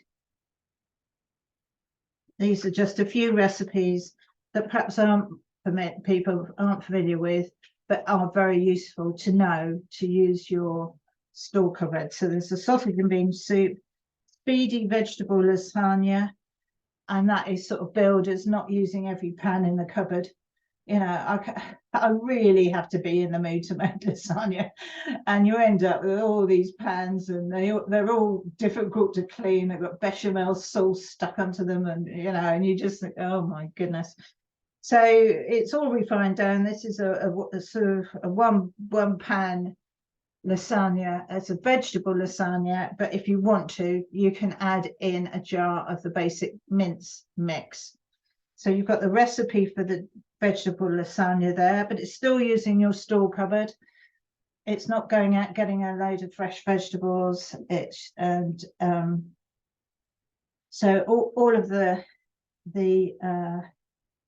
These are just a few recipes that perhaps people aren't familiar with, but are very useful to know to use your store cupboard. So there's the sausage and bean soup, speedy vegetable lasagna, and that is sort of billed as not using every pan in the cupboard. you know, I really have to be in the mood to make lasagna, and you end up with all these pans, and they're all difficult to clean. They've got bechamel sauce stuck onto them, and you know, and you just think, oh my goodness. So it's all refined down. This is a sort of a one pan lasagna. It's a vegetable lasagna, but if you want to, you can add in a jar of the basic mince mix. So you've got the recipe for the vegetable lasagna there, but it's still using your store cupboard. It's not going out getting a load of fresh vegetables. It's and so all of the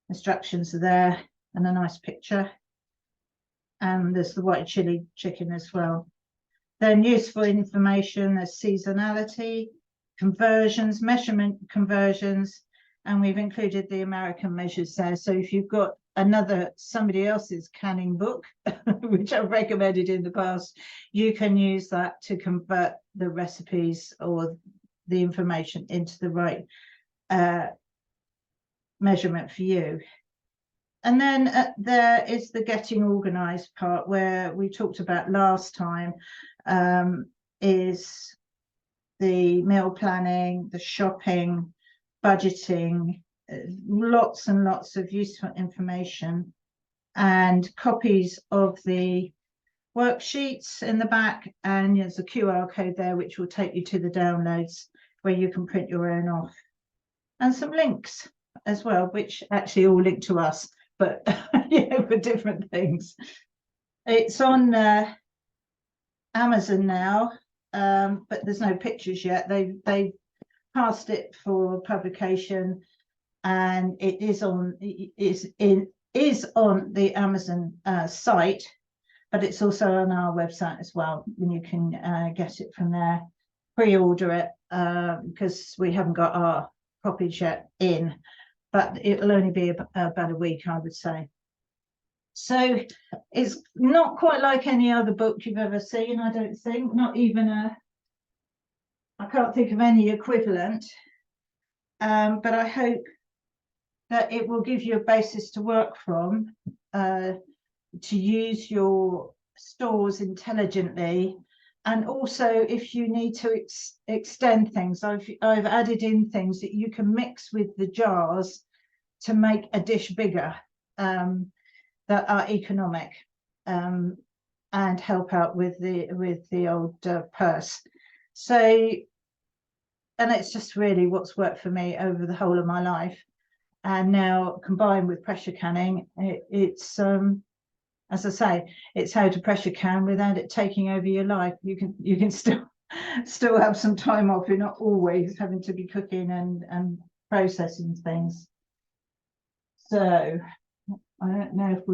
instructions are there, and a nice picture. And there's the white chili chicken as well. Then useful information, there's seasonality, conversions, measurement conversions, and we've included the American measures there. So if you've got somebody else's canning book, which I've recommended in the past, you can use that to convert the recipes or the information into the right measurement for you. And then there is the getting organized part, where we talked about last time, is the meal planning, the shopping, budgeting, lots and lots of useful information, and copies of the worksheets in the back, and there's a QR code there which will take you to the downloads where you can print your own off, and some links as well, which actually all link to us, but you know, for different things. It's on Amazon now, but there's no pictures yet. They passed it for publication, and it is on the Amazon site, but it's also on our website as well, and you can get it from there. Pre-order it because we haven't got our copies yet in, but it'll only be about a week, I would say. So it's not quite like any other book you've ever seen, I don't think, not even I can't think of any equivalent, but I hope that it will give you a basis to work from, to use your stores intelligently. And also, if you need to extend things, I've added in things that you can mix with the jars to make a dish bigger, that are economic, and help out with the old purse. So, and it's just really what's worked for me over the whole of my life. And now combined with pressure canning, it's as I say, it's how to pressure can without it taking over your life. You can still have some time off. You're not always having to be cooking and processing things. So I don't know if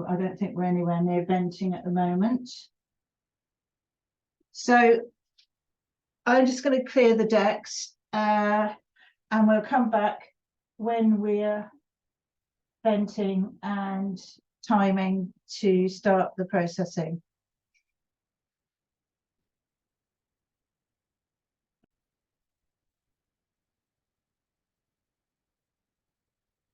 I don't think we're anywhere near venting at the moment. So I'm just going to clear the decks, and we'll come back when we're venting and timing to start the processing.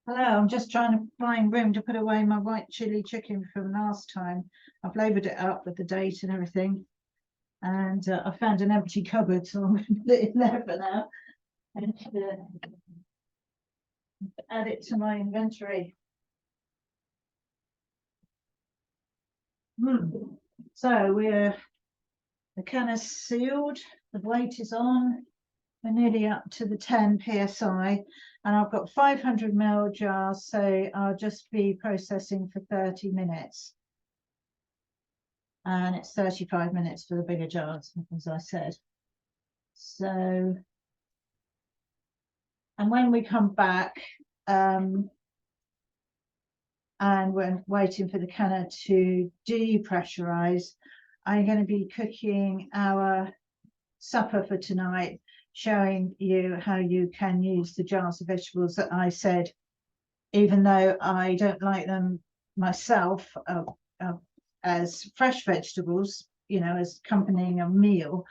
Hello, I'm just trying to find room to put away my white chili chicken from last time. I've labelled it up with the date and everything, and I found an empty cupboard, so I'm going to put it in there for now and add it to my inventory. So the can is sealed, the weight is on, we're nearly up to the 10 psi, and I've got 500 ml jars, so I'll just be processing for 30 minutes. And it's 35 minutes for the bigger jars, as I said. So, and when we come back, and we're waiting for the canner to depressurize, I'm going to be cooking our supper for tonight, showing you how you can use the jars of vegetables that I said, even though I don't like them myself as fresh vegetables, you know, as accompanying a meal.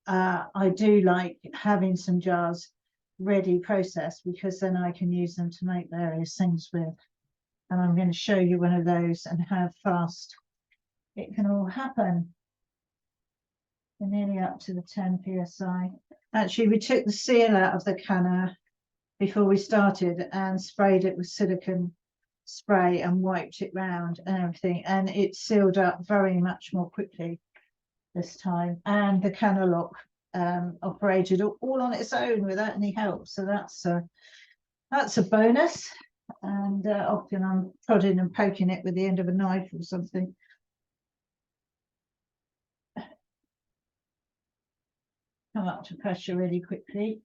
I do like having some jars ready processed, because then I can use them to make various things with. And I'm going to show you one of those and how fast it can all happen. We're nearly up to the 10 psi. Actually, we took the seal out of the canner before we started and sprayed it with silicone spray and wiped it round and everything, and it sealed up very much more quickly this time. And the canner lock operated all on its own without any help, so that's a bonus. And often I'm prodding and poking it with the end of a knife or something. Come up to pressure really quickly.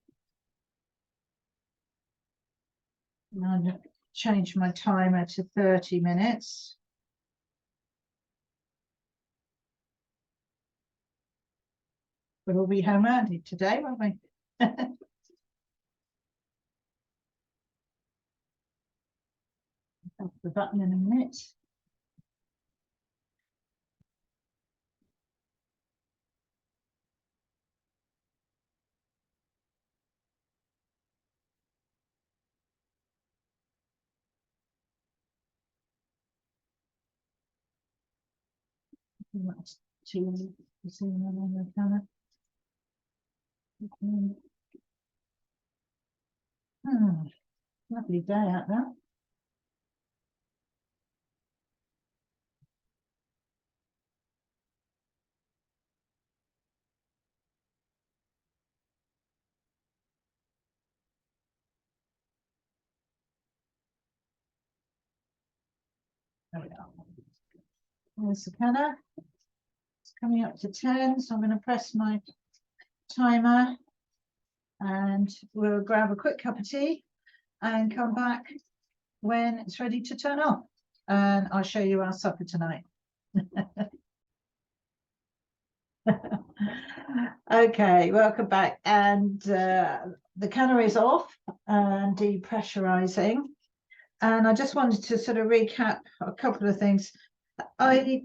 And I'll change my timer to 30 minutes. We'll be home-handed today, won't we? Press the button in a minute. Lovely day out there. There we are. There's the canner. It's coming up to 10, so I'm going to press my timer and we'll grab a quick cup of tea and come back when it's ready to turn off. And I'll show you our supper tonight. Okay, welcome back. And the canner is off and depressurizing. And I just wanted to sort of recap a couple of things. I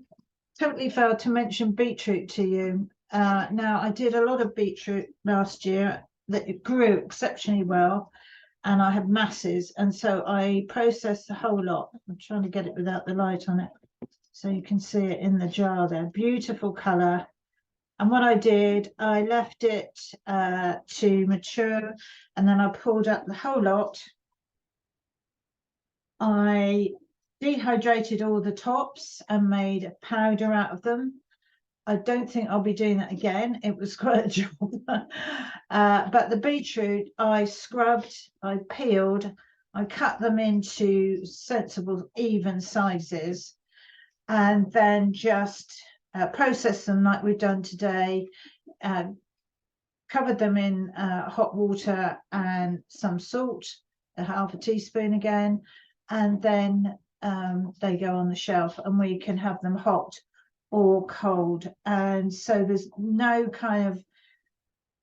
totally failed to mention beetroot to you. Now, I did a lot of beetroot last year that it grew exceptionally well, and I had masses, and so I processed the whole lot. I'm trying to get it without the light on it, so you can see it in the jar there. Beautiful color. And what I did, I left it to mature, and then I pulled up the whole lot. I dehydrated all the tops and made a powder out of them. I don't think I'll be doing that again. It was quite a job. But the beetroot, I scrubbed, I peeled, I cut them into sensible, even sizes, and then just processed them like we've done today. Covered them in hot water and some salt, a half a teaspoon again, and then they go on the shelf and we can have them hot or cold. And so there's no kind of,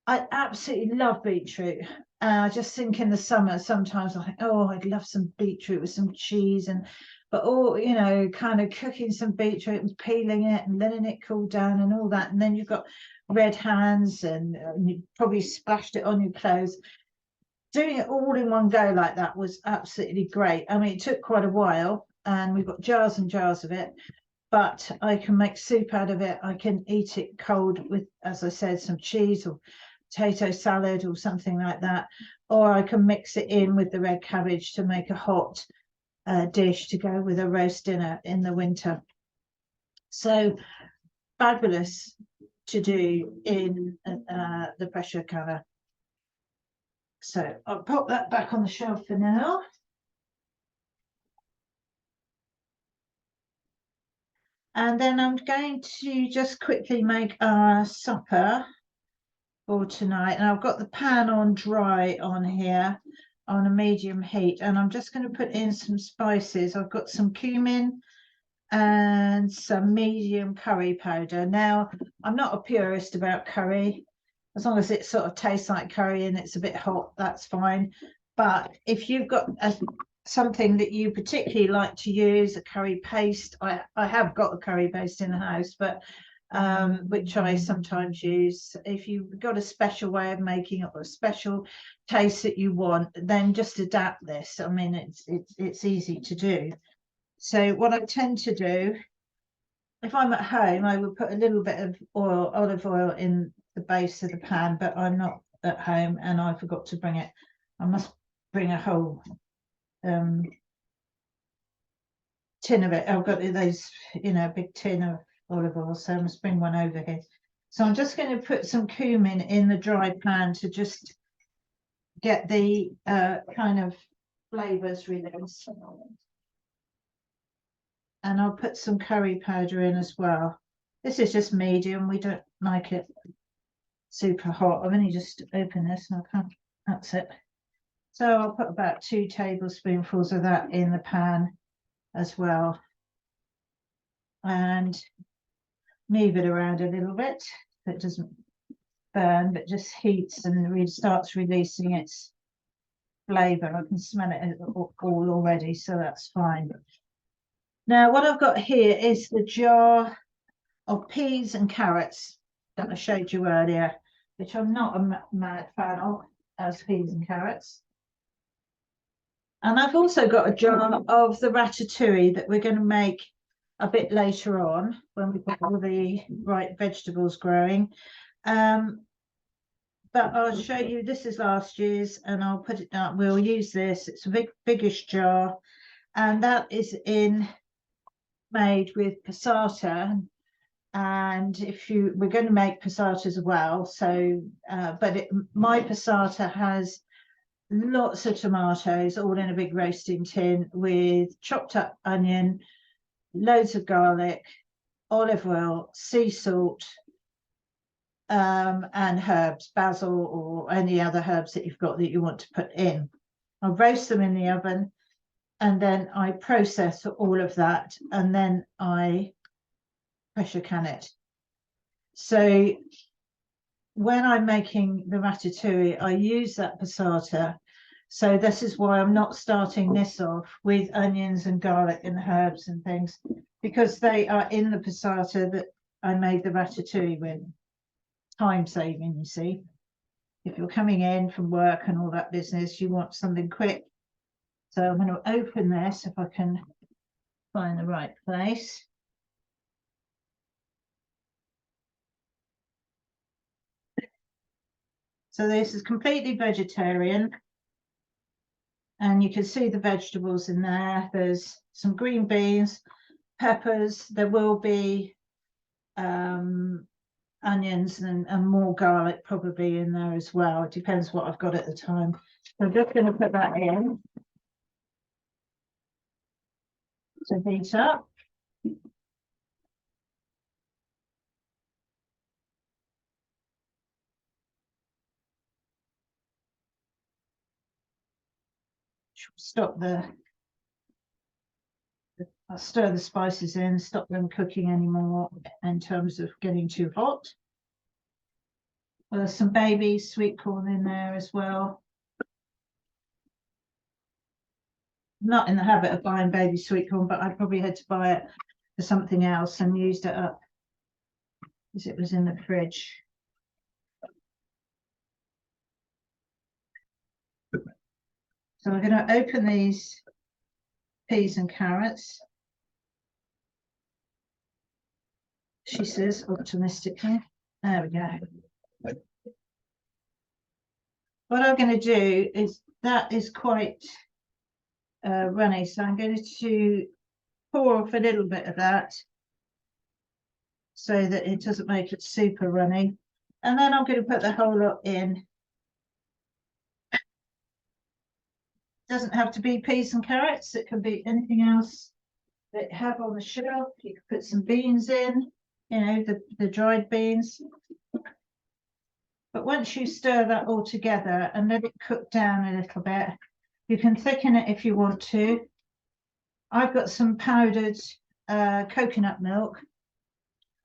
I absolutely love beetroot. I just think in the summer sometimes I think, oh, I'd love some beetroot with some cheese, and but all, you know, kind of cooking some beetroot and peeling it and letting it cool down and all that, and then you've got red hands and you probably splashed it on your clothes. Doing it all in one go like that was absolutely great. I mean, it took quite a while, and we've got jars and jars of it, but I can make soup out of it. I can eat it cold with, as I said, some cheese or potato salad or something like that, or I can mix it in with the red cabbage to make a hot dish to go with a roast dinner in the winter. So fabulous to do in the pressure canner. So I'll pop that back on the shelf for now. And then I'm going to just quickly make our supper for tonight. And I've got the pan on dry on here on a medium heat. And I'm just going to put in some spices. I've got some cumin and some medium curry powder. Now, I'm not a purist about curry. As long as it sort of tastes like curry and it's a bit hot, that's fine. But if you've got something that you particularly like to use, a curry paste, I have got a curry paste in the house, but which I sometimes use. If you've got a special way of making it or a special taste that you want, then just adapt this. I mean, it's easy to do. So what I tend to do, if I'm at home, I would put a little bit of oil, olive oil, in the base of the pan, but I'm not at home and I forgot to bring it. I must bring a whole tin of it. I've got those, big tin of olive oil, so I must bring one over here. So I'm just going to put some cumin in the dry pan to just get the kind of flavors released. And I'll put some curry powder in as well. This is just medium. We don't like it super hot. I've only just opened this and I can't, that's it. So I'll put about 2 tablespoonfuls of that in the pan as well. And move it around a little bit so it doesn't burn, but just heats and starts releasing its flavor. I can smell it all already, so that's fine. Now, what I've got here is the jar of peas and carrots that I showed you earlier, which I'm not a mad fan of, as peas and carrots. And I've also got a jar of the ratatouille that we're going to make a bit later on when we've got all the right vegetables growing. But I'll show you, this is last year's and I'll put it down. We'll use this. It's a biggish jar, and that is made with passata. And we're going to make passata as well. So, but my passata has lots of tomatoes all in a big roasting tin with chopped up onion, loads of olive oil, sea salt, and herbs, basil or any other herbs that you've got that you want to put in. I'll roast them in the oven and then I process all of that and then I pressure can it. So when I'm making the ratatouille, I use that passata. So this is why I'm not starting this off with onions and garlic and herbs and things, because they are in the passata that I made the ratatouille with. Time saving, you see. If you're coming in from work and all that business, you want something quick. So I'm going to open this if I can find the right place. So this is completely vegetarian. And you can see the vegetables in there. There's some green beans, peppers. There will be onions and more garlic probably in there as well. It depends what I've got at the time. So I'm just going to put that in to heat up. Stop I'll stir the spices in, stop them cooking anymore in terms of getting too hot. There's some baby sweet corn in there as well. I'm not in the habit of buying baby sweet corn, but I probably had to buy it for something else and used it up because it was in the fridge. So I'm going to open these peas and carrots. She says optimistically. There we go. What I'm going to do is, that is quite runny, so I'm going to pour off a little bit of that so that it doesn't make it super runny. And then I'm going to put the whole lot in. Doesn't have to be peas and carrots, it can be anything else that you have on the shelf. You can put some beans in, the dried beans. But once you stir that all together and let it cook down a little bit, you can thicken it if you want to. I've got some powdered coconut milk,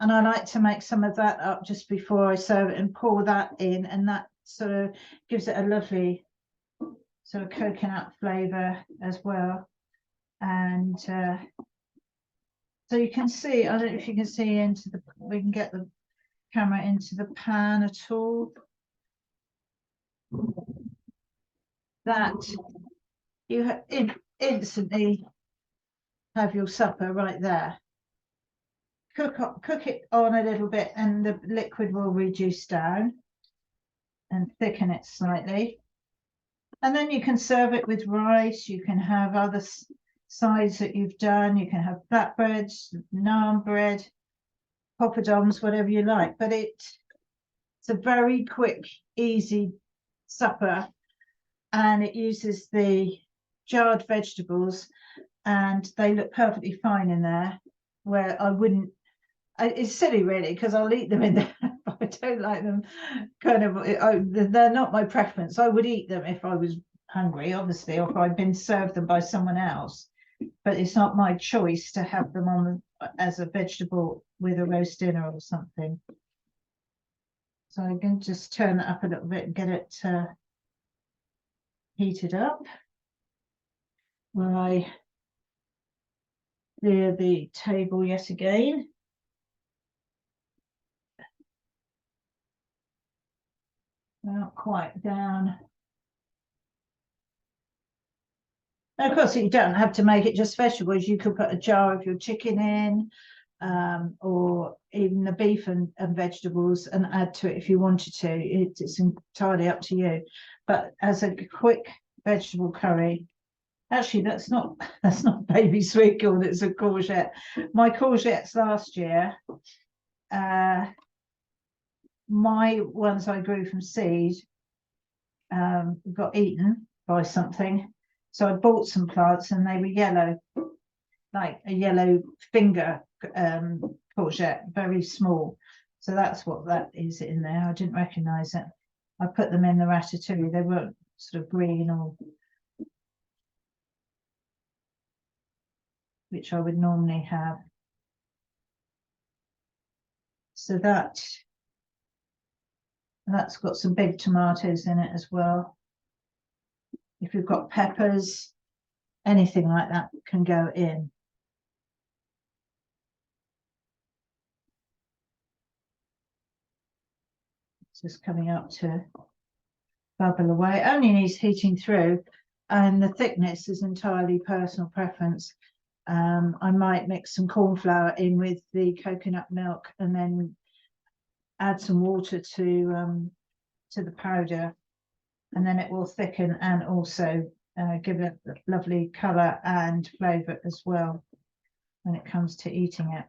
and I like to make some of that up just before I serve it and pour that in, and that sort of gives it a lovely sort of coconut flavor as well. And so you can see, I don't know if you can see we can get the camera into the pan at all. That you instantly have your supper right there. Cook it on a little bit and the liquid will reduce down and thicken it slightly. And then you can serve it with rice. You can have other sides that you've done. You can have flatbreads, naan bread, poppadoms, whatever you like. But it's a very quick, easy supper, and it uses the jarred vegetables, and they look perfectly fine in there. Where I wouldn't, it's silly really, because I'll eat them in there, but I don't like them. Kind of, they're not my preference. I would eat them if I was hungry, obviously, or if I'd been served them by someone else. But it's not my choice to have them on as a vegetable with a roast dinner or something. So I'm going to just turn it up a little bit and get it heated up. Where I clear the table yet again. Not quite down. And of course, you don't have to make it just vegetables. You could put a jar of your chicken in, or even the beef and vegetables, and add to it if you wanted to. It's entirely up to you. But as a quick vegetable curry, actually, that's not baby sweet corn. It's a courgette. My courgettes last year, my ones I grew from seed, got eaten by something. So I bought some plants and they were yellow, like a yellow finger courgette, very small. So that's what that is in there. I didn't recognize it. I put them in the ratatouille. They weren't sort of green, or which I would normally have. So that's got some big tomatoes in it as well. If you've got peppers, anything like that can go in. It's just coming up to bubble away. It only needs heating through, and the thickness is entirely personal preference. I might mix some corn flour in with the coconut milk and then add some water to the powder, and then it will thicken and also give it a lovely colour and flavour as well when it comes to eating it.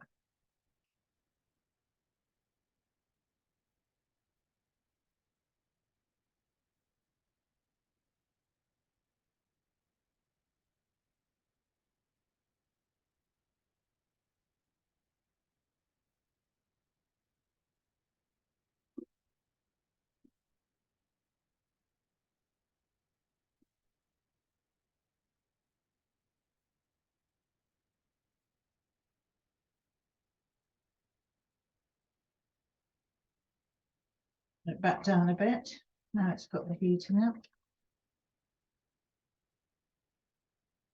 It back down a bit. Now it's got the heating up.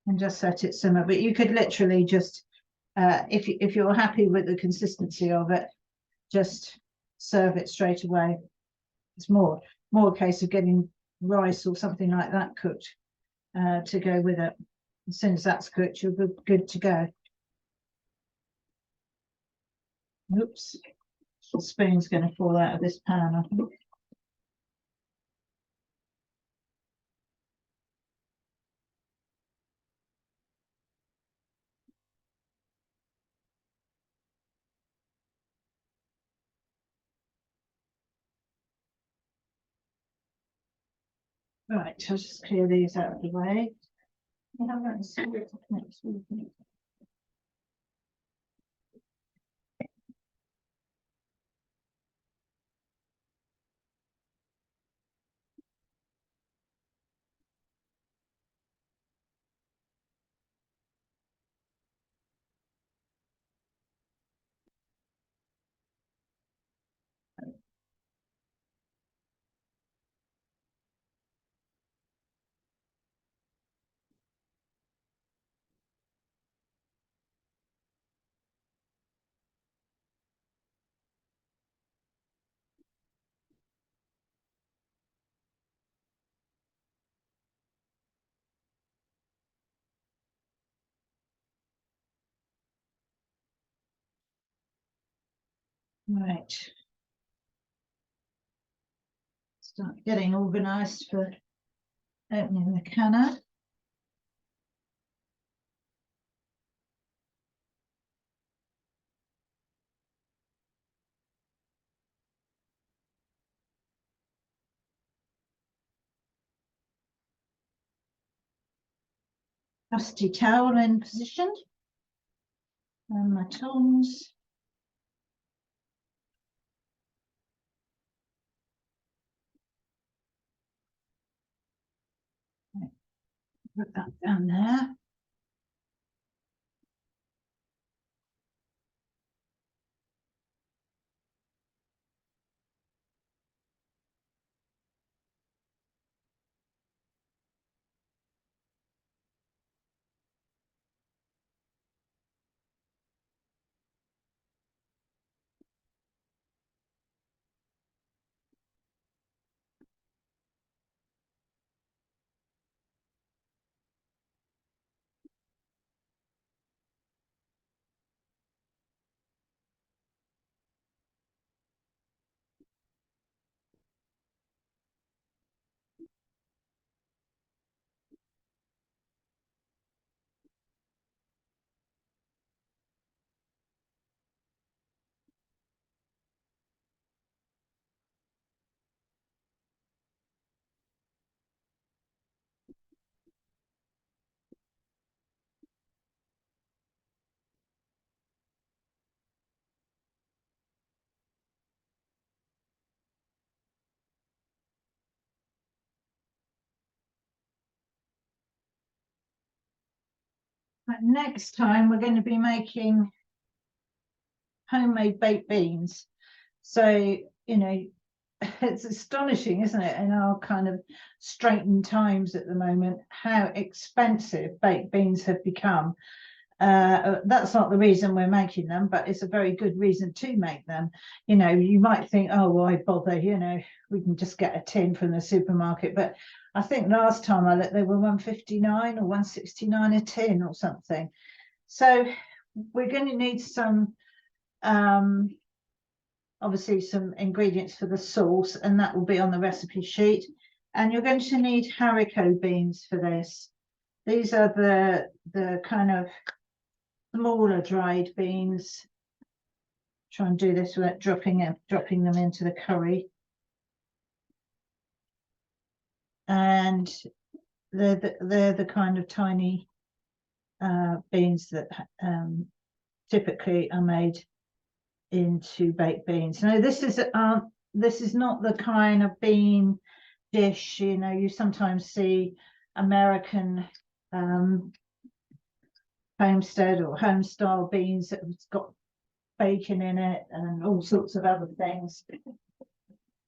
And just set it simmer. But you could literally just, if you're happy with the consistency of it, just serve it straight away. It's more a case of getting rice or something like that cooked to go with it. As soon as that's cooked, you're good to go. Oops, the spoon's going to fall out of this pan, I think. Right, I'll just clear these out of the way. Right. Start getting organised for opening the canner. Dusty towel in position. And my tongs. Put that down there. But next time we're going to be making homemade baked beans. So, you know, it's astonishing, isn't it, in our kind of straitened times at the moment, how expensive baked beans have become. That's not the reason we're making them, but it's a very good reason to make them. You know, you might think, oh, why bother? You know, we can just get a tin from the supermarket. But I think last time I looked, they were 159 or 169 a tin or something. So we're going to need some, obviously some ingredients for the sauce, and that will be on the recipe sheet. And you're going to need haricot beans for this. These are the kind of smaller dried beans. Try and do this without dropping them into the curry. And they're the kind of tiny beans that typically are made into baked beans. Now this is not the kind of bean dish, you know, you sometimes see American homestead or home style beans that have got bacon in it and all sorts of other things,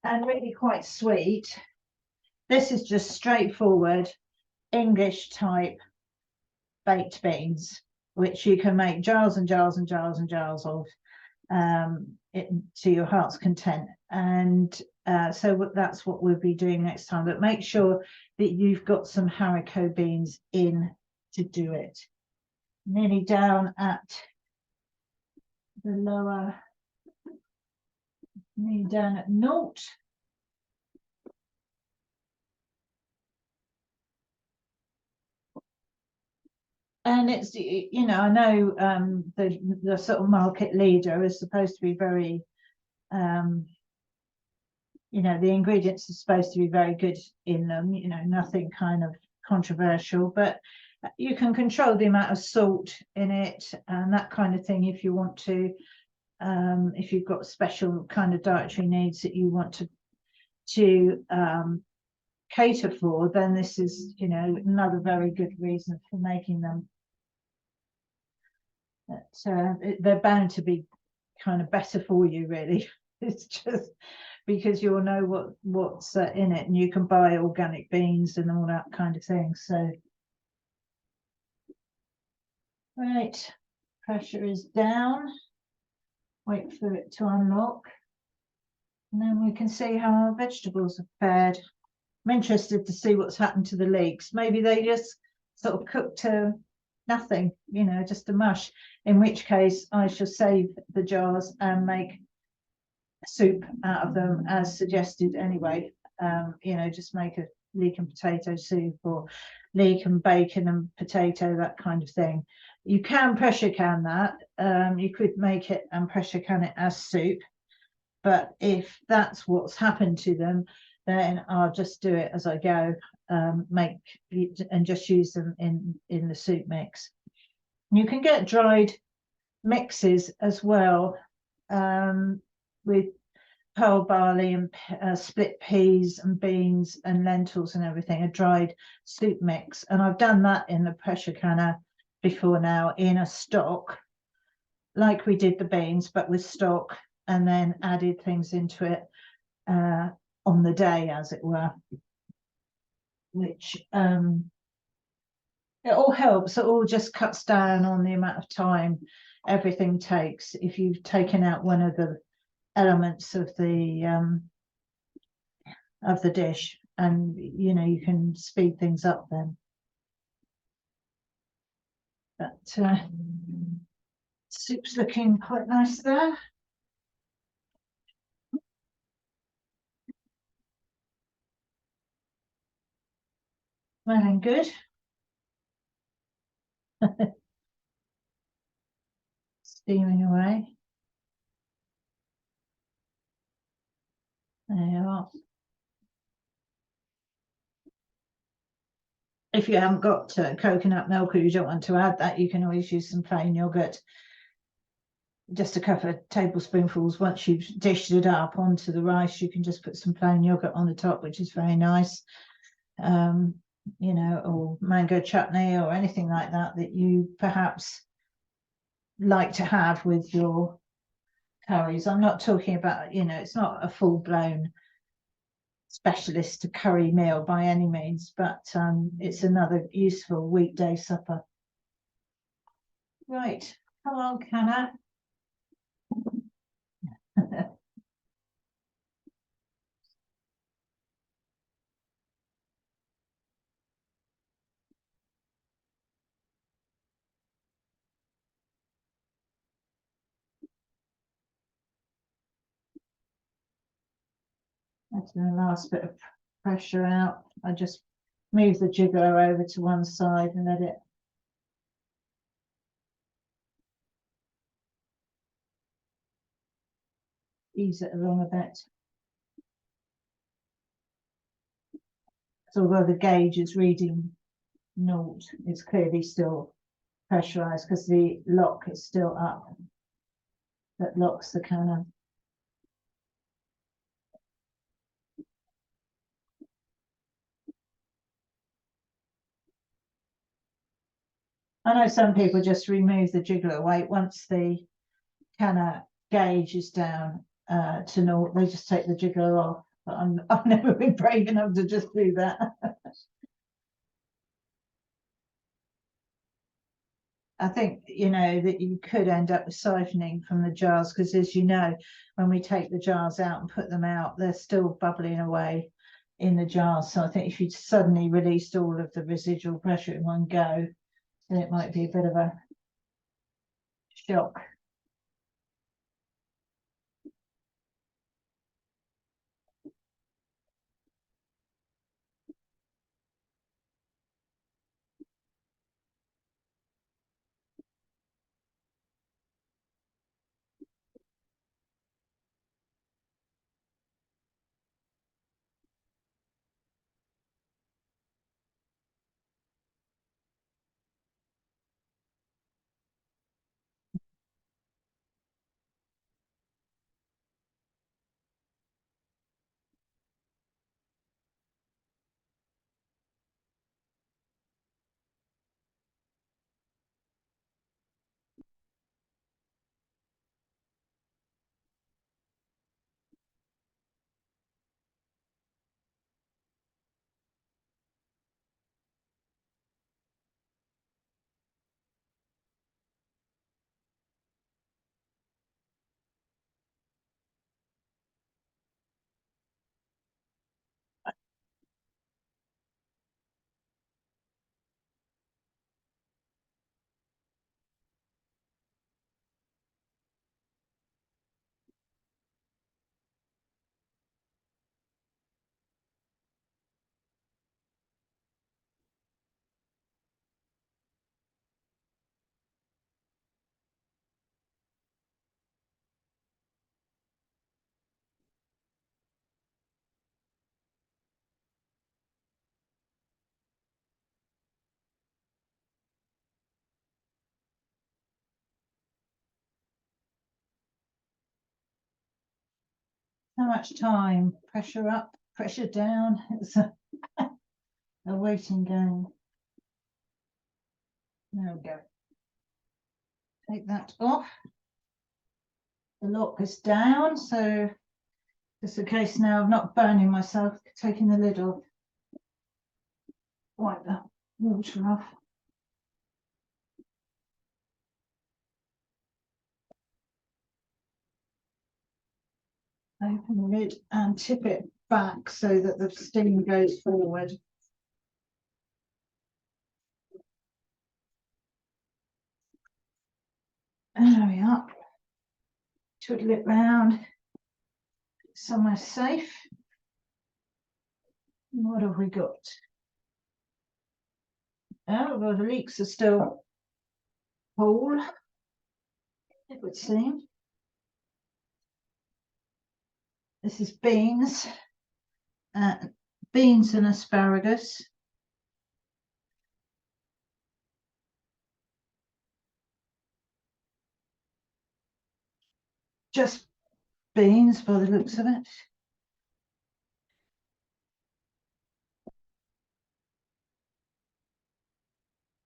and really quite sweet. This is just straightforward English type baked beans, which you can make jars and jars and jars and jars of to your heart's content. And so that's what we'll be doing next time. But make sure that you've got some haricot beans in to do it. Nearly down at the lower, nearly down at naught. And it's, you know, I know the sort of market leader is supposed to be very, you know, the ingredients are supposed to be very good in them, you know, nothing kind of controversial, but you can control the amount of salt in it and that kind of thing if you want to, if you've got special kind of dietary needs that you want to cater for, then this is, you know, another very good reason for making them. They're bound to be kind of better for you, really. It's just because you'll know what's in it, and you can buy organic beans and all that kind of thing. So right, pressure is down, wait for it to unlock, and then we can see how our vegetables have fared. I'm interested to see what's happened to the leeks. Maybe they just sort of cooked to nothing, you know, just a mush, in which case I shall save the jars and make soup out of them as suggested anyway. You know, just make a leek and potato soup, or leek and bacon and potato, that kind of thing. You can pressure can that. You could make it and pressure can it as soup, but if that's what's happened to them, then I'll just do it as I go. Make and just use them in the soup mix. You can get dried mixes as well, with pearl barley and split peas and beans and lentils and everything, a dried soup mix. And I've done that in the pressure canner before now in a stock, like we did the beans, but with stock, and then added things into it on the day, as it were, which it all helps. It all just cuts down on the amount of time everything takes if you've taken out one of the elements of the dish, and you know, you can speed things up then. But soup's looking quite nice there. Smelling good. Steaming away. There you are. If you haven't got coconut milk, or you don't want to add that, you can always use some plain yogurt. Just a couple of tablespoonfuls. Once you've dished it up onto the rice, you can just put some plain yogurt on the top, which is very nice. You know, or mango chutney or anything like that that you perhaps like to have with your curries. I'm not talking about, you know, it's not a full-blown specialist curry meal by any means, but it's another useful weekday supper. Right, come on, Canna. That's the last bit of pressure out. I just move the jiggler over to one side and let it ease it along a bit. So although the gauge is reading 0, it's clearly still pressurized because the lock is still up that locks the canner. I know some people just remove the jiggler weight once the canner gauge is down to 0. They just take the jiggler off, but I've never been brave enough to just do that. I think, you know, that you could end up with siphoning from the jars, because as you know, when we take the jars out and put them out, they're still bubbling away in the jars. So I think if you suddenly released all of the residual pressure in one go, then it might be a bit of a shock. How much time? Pressure up, pressure down. It's a waiting game. There we go. Take that off. The lock is down, so just in case now of not burning myself, taking the lid off. Wipe that water off. Open the lid and tip it back so that the steam goes forward. There we are. Twiddle it round. Somewhere safe. What have we got? Oh, well, the leeks are still whole, it would seem. This is beans. Beans and asparagus. Just beans by the looks of it.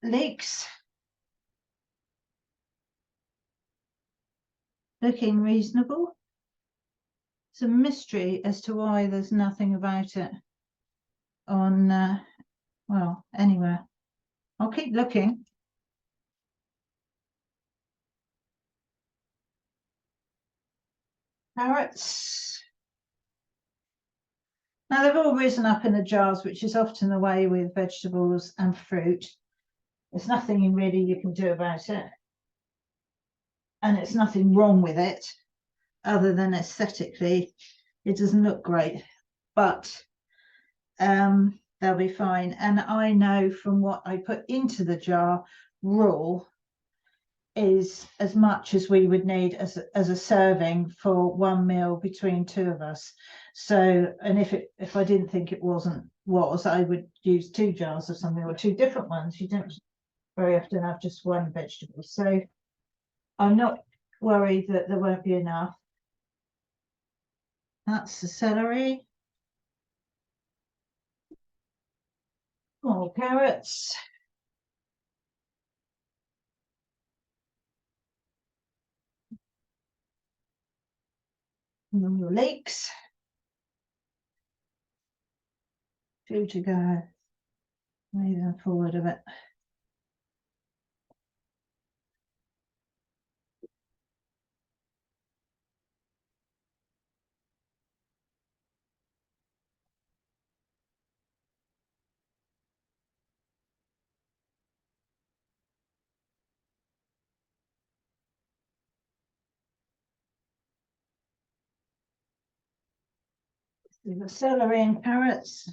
Leeks. Looking reasonable. It's a mystery as to why there's nothing about it on, well, anywhere. I'll keep looking. Carrots. Now they've all risen up in the jars, which is often the way with vegetables and fruit. There's nothing really you can do about it. And it's nothing wrong with it, other than aesthetically, it doesn't look great. But they'll be fine. And I know from what I put into the jar, raw is as much as we would need as a serving for one meal between two of us. So, and if I didn't think it was, I would use 2 jars of something, or 2 different ones. You don't very often have just one vegetable. So I'm not worried that there won't be enough. That's the celery. More carrots. More leeks. 2 to go. Move them forward a bit. The celery and carrots.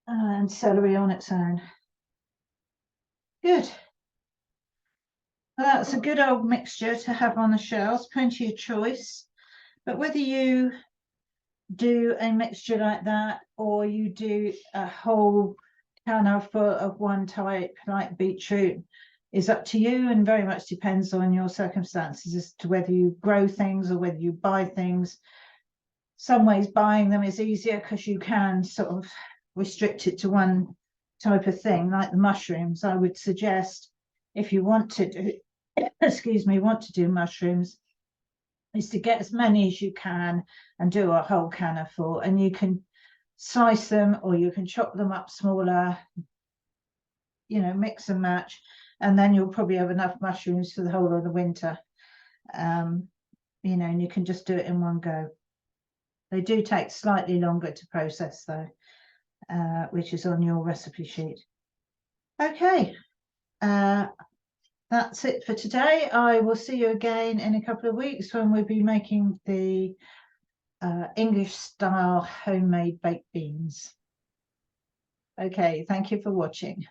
And celery on its own. Good. Well, that's a good old mixture to have on the shelves, plenty of choice. But whether you do a mixture like that, or you do a whole canner full of one type like beetroot, is up to you, and very much depends on your circumstances as to whether you grow things or whether you buy things. Some ways buying them is easier because you can sort of restrict it to one type of thing, like the mushrooms. I would suggest, if you want to do want to do mushrooms, is to get as many as you can and do a whole canner full, and you can slice them or you can chop them up smaller, mix and match, and then you'll probably have enough mushrooms for the whole of the winter. And you can just do it in one go. They do take slightly longer to process though, which is on your recipe sheet. Okay, that's it for today. I will see you again in a couple of weeks when we'll be making the English style homemade baked beans. Okay, thank you for watching.